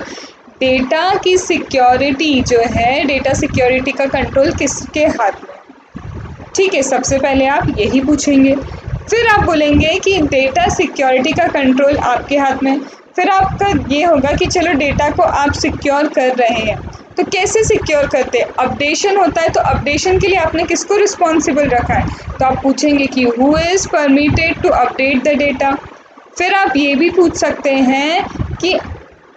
Speaker 1: डेटा की सिक्योरिटी जो है, डेटा सिक्योरिटी का कंट्रोल किसके हाथ में? ठीक है, सबसे पहले आप यही पूछेंगे। फिर आप बोलेंगे कि डेटा सिक्योरिटी का कंट्रोल आपके हाथ में। फिर आपका ये होगा कि चलो डेटा को आप सिक्योर कर रहे हैं, तो कैसे सिक्योर करते हैं? अपडेशन होता है, तो अपडेशन के लिए आपने किसको रिस्पॉन्सिबल रखा है? तो आप पूछेंगे कि who is permitted to update the data. फिर आप ये भी पूछ सकते हैं कि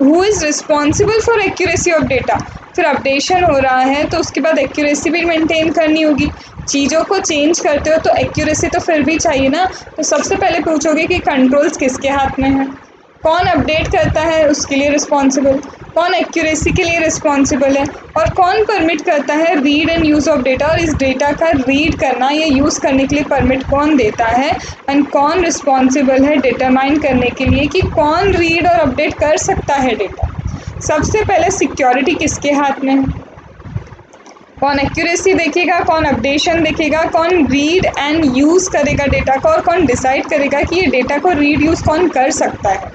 Speaker 1: who is responsible for accuracy of data. फिर अपडेशन हो रहा है तो उसके बाद एक्यूरेसी भी मेंटेन करनी होगी, चीज़ों को चेंज करते हो तो एक्यूरेसी तो फिर भी चाहिए ना। तो सबसे पहले पूछोगे कि कंट्रोल्स किसके हाथ में है, कौन अपडेट करता है उसके लिए रिस्पॉन्सिबल, कौन एक्यूरेसी के लिए रिस्पॉन्सिबल है, और कौन परमिट करता है read and use of data, और इस डेटा का रीड करना या यूज़ करने के लिए परमिट कौन देता है, एंड कौन रिस्पॉन्सिबल है डिटरमाइन करने के लिए कि कौन रीड और अपडेट कर सकता है डेटा। सबसे पहले सिक्योरिटी किसके हाथ में है, कौन एक्यूरेसी देखेगा, कौन अपडेशन देखेगा, कौन रीड एंड यूज़ करेगा डेटा को, और कौन डिसाइड करेगा कि ये डेटा को रीड यूज़ कौन कर सकता है,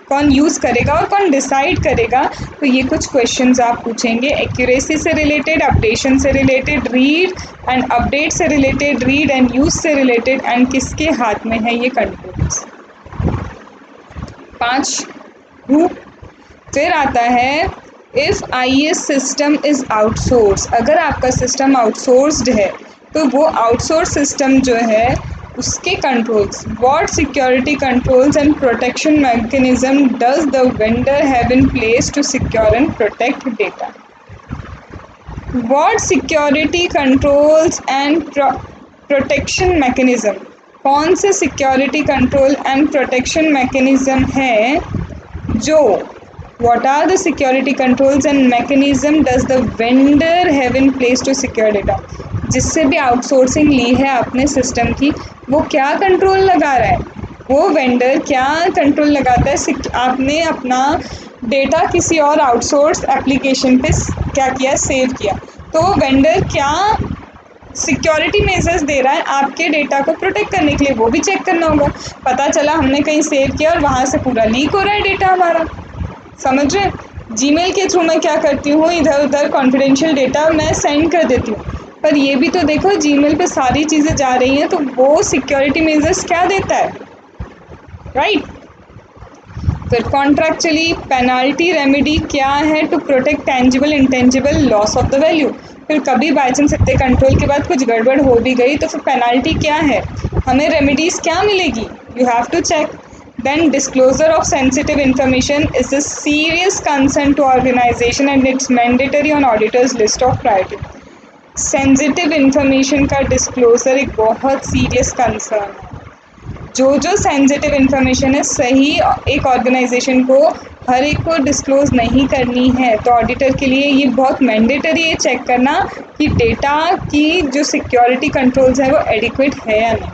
Speaker 1: कौन यूज़ करेगा और कौन डिसाइड करेगा। तो ये कुछ क्वेश्चंस आप पूछेंगे एक्यूरेसी से रिलेटेड, अपडेशन से रिलेटेड, रीड एंड अपडेट से रिलेटेड, रीड एंड यूज़ से रिलेटेड, एंड किसके हाथ में है ये कंट्रोल्स। 5 हु। फिर आता है if IAS system is outsource. अगर आपका सिस्टम आउटसोर्स्ड है तो वो आउटसोर्स सिस्टम जो है उसके controls, what security controls and protection mechanism does the vendor have in place to secure and protect data. What security controls and protection mechanism, कौन से security control and protection mechanism है जो, what are the security controls and mechanism does the vendor have in place to secure data। जिससे भी outsourcing ली है आपने system की, वो क्या कंट्रोल लगा रहा है, वो वेंडर क्या कंट्रोल लगाता है। आपने अपना डेटा किसी और आउटसोर्स एप्लीकेशन पे क्या किया, सेव किया, तो वेंडर क्या सिक्योरिटी मेजर्स दे रहा है आपके डेटा को प्रोटेक्ट करने के लिए, वो भी चेक करना होगा। पता चला हमने कहीं सेव किया और वहाँ से पूरा लीक हो रहा है डेटा हमारा, समझ रहे? जीमेल के थ्रू मैं क्या करती हूँ, इधर उधर कॉन्फिडेंशियल डेटा मैं सेंड कर देती हूँ, पर ये भी तो देखो जीमेल पे सारी चीज़ें जा रही हैं, तो वो सिक्योरिटी मेजर्स क्या देता है, राइट? फिर कॉन्ट्रैक्चुअली पेनल्टी रेमेडी क्या है to protect tangible intangible loss of the value. फिर कभी बाई चांस इतने कंट्रोल के बाद कुछ गड़बड़ हो भी गई तो फिर पेनल्टी क्या है, हमें रेमेडीज़ क्या मिलेगी, you have to check. Then disclosure of sensitive information is a serious concern to organization and it's mandatory on auditors list of priority। Sensitive information का disclosure एक बहुत serious concern है। जो सेंसिटिव इन्फॉर्मेशन है सही एक ऑर्गेनाइजेशन को हर एक को डिस्क्लोज़ नहीं करनी है, तो ऑडिटर के लिए ये बहुत मैंडेटरी है चेक करना कि डेटा की जो सिक्योरिटी कंट्रोल्स है वो एडिक्वेट है या नहीं।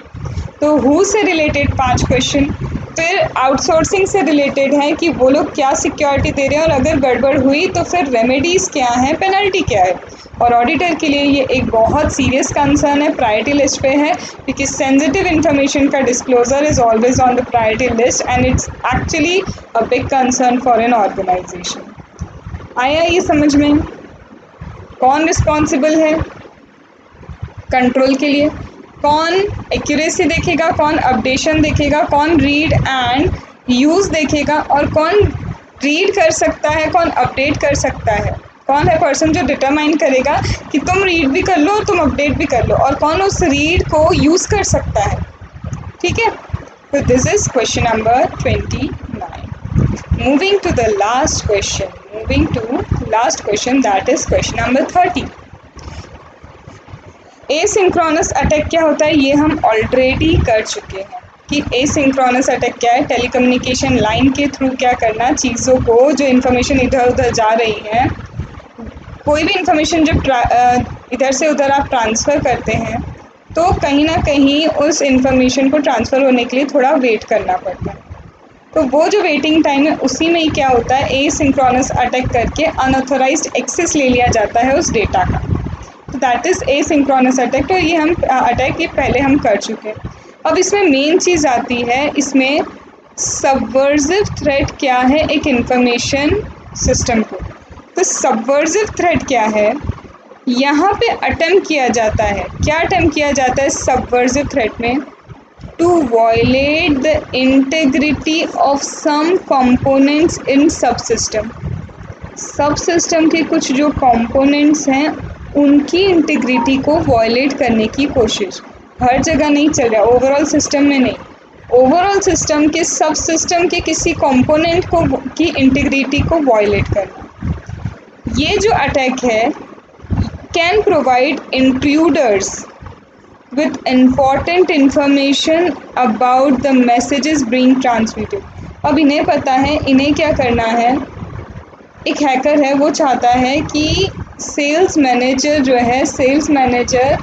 Speaker 1: तो हु से रिलेटेड 5 क्वेश्चन। फिर आउटसोर्सिंग से रिलेटेड है कि वो लोग क्या सिक्योरिटी दे रहे हैं और अगर गड़बड़ हुई तो फिर रेमेडीज़ क्या हैं, पेनल्टी क्या है। और ऑडिटर के लिए ये एक बहुत सीरियस कंसर्न है, प्रायोरिटी लिस्ट पे है, क्योंकि सेंसिटिव इन्फॉर्मेशन का disclosure is always on the priority list and it's actually a big concern for an organisation. आया ये समझ में? कौन रिस्पॉन्सिबल है कंट्रोल के लिए, कौन एक्यूरेसी देखेगा, कौन अपडेशन देखेगा, कौन रीड एंड यूज़ देखेगा, और कौन रीड कर सकता है, कौन अपडेट कर सकता है, कौन है पर्सन जो डिटरमाइन करेगा कि तुम रीड भी कर लो और तुम अपडेट भी कर लो, और कौन उस रीड को यूज़ कर सकता है। ठीक है, तो this is question number 29। Moving to the last question that is question number 30। Asynchronous attack क्या होता है ये हम ऑलरेडी कर चुके हैं। कि एसिंक्रोनस अटैक क्या है, टेलीकम्युनिकेशन लाइन के थ्रू क्या करना, चीज़ों को जो इन्फॉर्मेशन इधर उधर जा रही है, कोई भी इन्फॉर्मेशन जब इधर से उधर आप ट्रांसफ़र करते हैं तो कहीं ना कहीं उस इन्फॉर्मेशन को ट्रांसफ़र होने के लिए थोड़ा वेट करना पड़ता है। तो वो जो वेटिंग टाइम है उसी में ही क्या होता है, एसिंक्रोनस अटैक करके अनऑथराइज्ड एक्सेस ले लिया जाता है उस डेटा का। तो दैट इज़ एसिंक्रोनस अटैक। तो ये हम अटैक ये पहले हम कर चुके हैं। अब इसमें मेन चीज़ आती है, इसमें सबवर्सिव थ्रेट क्या है एक इंफॉर्मेशन सिस्टम को। तो सबवर्सिव थ्रेट क्या है, यहाँ पे अटेम्प्ट किया जाता है, क्या अटेम्प्ट किया जाता है सबवर्सिव थ्रेट में, to violate the integrity of some components in subsystem के कुछ जो कंपोनेंट्स हैं उनकी इंटीग्रिटी को वायलेट करने की कोशिश। हर जगह नहीं चल रहा, ओवरऑल सिस्टम में नहीं, ओवरऑल सिस्टम के सब सिस्टम के किसी कंपोनेंट को की इंटीग्रिटी को वायलेट करना। ये जो अटैक है can provide intruders with important information about the messages being transmitted। अब इन्हें पता है इन्हें क्या करना है, एक हैकर है वो चाहता है कि सेल्स मैनेजर जो है, सेल्स मैनेजर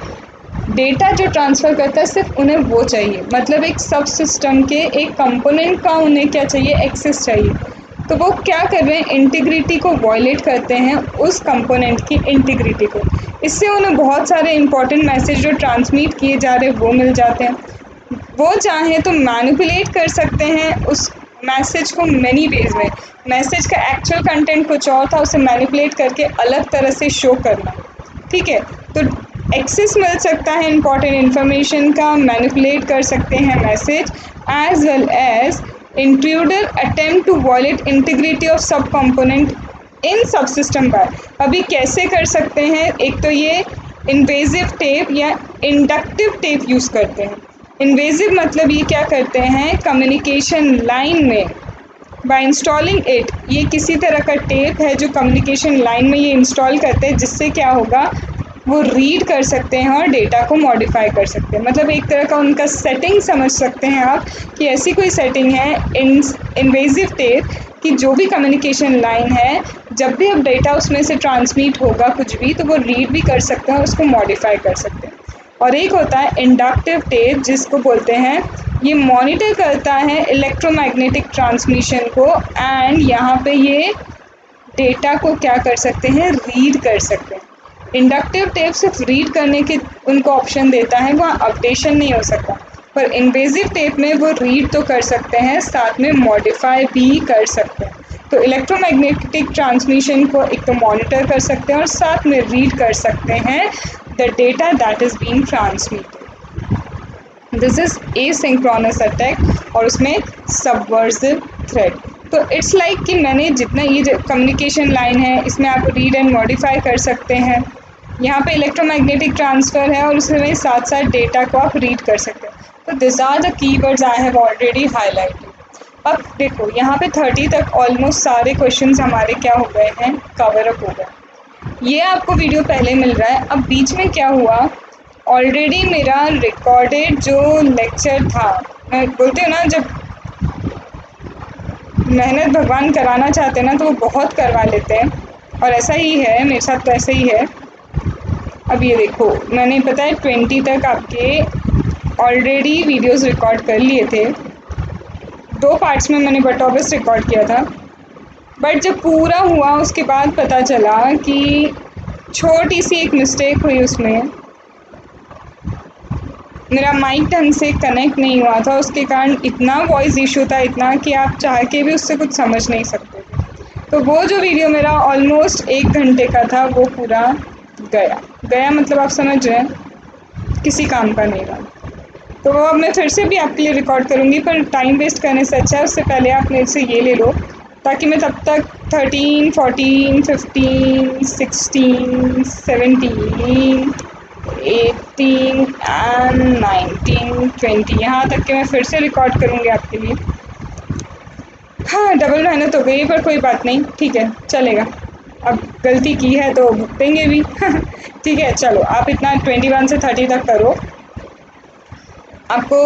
Speaker 1: डेटा जो ट्रांसफ़र करता है सिर्फ उन्हें वो चाहिए, मतलब एक सब सिस्टम के एक कंपोनेंट का उन्हें क्या चाहिए, एक्सेस चाहिए। तो वो क्या कर रहे हैं, इंटीग्रिटी को वायलेट करते हैं, उस कंपोनेंट की इंटीग्रिटी को। इससे उन्हें बहुत सारे इंपॉर्टेंट मैसेज जो ट्रांसमिट किए जा रहे हैं वो मिल जाते हैं। वो चाहें तो मैनिपुलेट कर सकते हैं उस मैसेज को मैनी वेज में। मैसेज का एक्चुअल कंटेंट कुछ और था, उसे मैनिपुलेट करके अलग तरह से शो करना, ठीक है। तो एक्सेस मिल सकता है इंपॉर्टेंट इन्फॉर्मेशन का, मैनिपुलेट कर सकते हैं message, as well as intruder attempt to violate integrity of sub component in subsystem पर। अभी कैसे कर सकते हैं, एक तो ये इन्वेजिव टेप या इंडक्टिव टेप यूज़ करते हैं। इन्वेजिव मतलब ये क्या करते हैं, कम्युनिकेशन लाइन में बाय इंस्टॉलिंग इट, ये किसी तरह का टेप है जो कम्युनिकेशन लाइन में ये इंस्टॉल करते हैं, जिससे क्या होगा, वो रीड कर सकते हैं और डेटा को मॉडिफाई कर सकते हैं। मतलब एक तरह का उनका सेटिंग समझ सकते हैं आप कि ऐसी कोई सेटिंग है इन्वेजिव टेप कि जो भी कम्युनिकेशन लाइन है, जब भी अब डेटा उसमें से ट्रांसमिट होगा कुछ भी, तो वो रीड भी कर सकते हैं और उसको मॉडिफाई कर सकते हैं। और एक होता है इंडक्टिव टेप, जिसको बोलते हैं, ये मॉनिटर करता है इलेक्ट्रोमैग्नेटिक ट्रांसमिशन को, एंड यहाँ पे ये डेटा को क्या कर सकते हैं, रीड कर सकते हैं। इंडक्टिव टेप सिर्फ रीड करने के उनको ऑप्शन देता है, वहाँ अपडेशन नहीं हो सकता। पर इन्वेजिव टेप में वो रीड तो कर सकते हैं, साथ में मॉडिफाई भी कर सकते हैं। तो इलेक्ट्रोमैग्नेटिक ट्रांसमिशन को एक तो मॉनिटर कर सकते हैं और साथ में रीड कर सकते हैं the data that is being transmitted. This is asynchronous attack और उसमें सबवर्सिव थ्रेट। तो इट्स लाइक कि मैंने जितना ये कम्युनिकेशन लाइन है इसमें आप रीड एंड मॉडिफाई कर सकते हैं, यहाँ पे इलेक्ट्रोमैग्नेटिक ट्रांसफ़र है और उसमें साथ साथ डेटा को आप रीड कर सकते हैं। तो this are the keywords I have already highlighted. अब देखो यहाँ पे 30 तक ऑलमोस्ट सारे क्वेश्चंस हमारे क्या हो गए हैं, कवर अप हो गए। ये आपको वीडियो पहले मिल रहा है। अब बीच में क्या हुआ, ऑलरेडी मेरा रिकॉर्डेड जो लेक्चर था, मैं बोलती हूँ ना जब मेहनत भगवान कराना चाहते हैं ना तो वो बहुत करवा लेते हैं, और ऐसा ही है मेरे साथ, तो ऐसा ही है। अब ये देखो मैंने पता है 20 तक आपके ऑलरेडी वीडियोस रिकॉर्ड कर लिए थे, 2 पार्ट्स में मैंने बटॉबस रिकॉर्ड किया था। बट जब पूरा हुआ उसके बाद पता चला कि छोटी सी एक मिस्टेक हुई, उसमें मेरा माइक ढंग से कनेक्ट नहीं हुआ था, उसके कारण इतना वॉइस इशू था, इतना कि आप चाह के भी उससे कुछ समझ नहीं सकते थे। तो वो जो वीडियो मेरा ऑलमोस्ट 1 घंटे का था वो पूरा गया मतलब आप समझ रहे हैं, किसी काम का नहीं रहा। तो वो अब मैं फिर से भी आपके लिए रिकॉर्ड करूँगी, पर टाइम वेस्ट करने से अच्छा है उससे पहले आप मेरे से ये ले लो, ताकि मैं तब तक 13, 14, 15, 16, 17, 18 एंड 19, 20 यहाँ तक के मैं फिर से रिकॉर्ड करूँगी आपके लिए। हाँ, डबल मेहनत हो गई पर कोई बात नहीं, ठीक है, चलेगा। अब गलती की है तो भुगतेंगे भी। ठीक है, चलो आप इतना 21 से 30 तक करो। आपको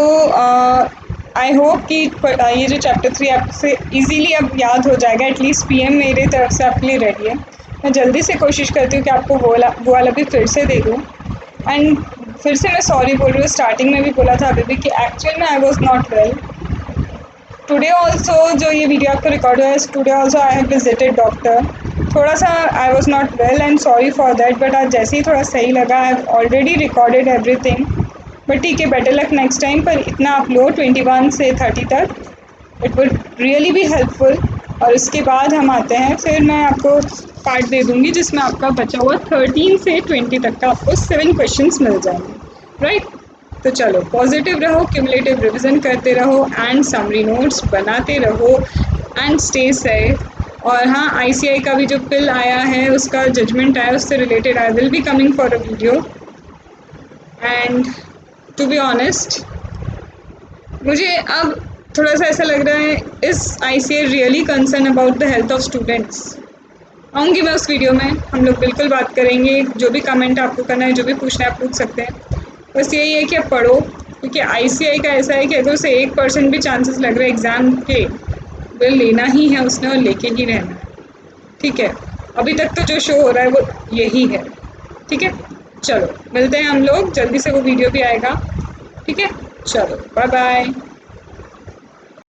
Speaker 1: आई होप कि ये जो चैप्टर 3 आपसे इजीली अब याद हो जाएगा। एटलीस्ट पीएम मेरे तरफ से आपके लिए रेडी है। मैं जल्दी से कोशिश करती हूँ कि आपको वो वाला भी फिर से दे दूँ। एंड फिर से मैं सॉरी बोल रही हूँ, स्टार्टिंग में भी बोला था अभी भी कि एक्चुअल में I was not well. Today also जो ये वीडियो आपको रिकॉर्ड हुआ है, today also I have visited doctor. थोड़ा सा I was not well and sorry for that, but आज जैसे ही थोड़ा सही लगा, आई have already recorded everything. But ठीक है, बेटर लक नेक्स्ट टाइम। पर इतना आप लो 21 से 30 तक, it would really be helpful. और उसके बाद हम आते हैं, फिर मैं आपको पार्ट दे दूँगी जिसमें आपका बचा हुआ 13 से 20 तक का आपको 7 क्वेश्चंस मिल जाएंगे, राइट? तो चलो, पॉजिटिव रहो, क्यूमुलेटिव रिविजन करते रहो एंड समरी नोट्स बनाते रहो एंड स्टे सेफ। और हाँ, आईसीआई का भी जो पिल आया है, उसका जजमेंट आया, उससे related I will be coming for a video. And to be honest, मुझे अब थोड़ा सा ऐसा लग रहा है, इस ICI really concern about the health of students? आऊँगी मैं उस वीडियो में, हम लोग बिल्कुल बात करेंगे। जो भी कमेंट आपको करना है, जो भी पूछना है आप पूछ सकते हैं। बस यही है कि आप पढ़ो, क्योंकि आईसीआई का ऐसा है कि अगर उसे 1% भी चांसेस लग रहे हैं एग्ज़ाम के, वो लेना ही है उसने और लेके ही रहना है, ठीक है? अभी तक तो जो शो हो रहा है वो यही है, ठीक है? चलो, मिलते हैं हम लोग जल्दी से, वो वीडियो भी आएगा, ठीक है? चलो, बाय बाय।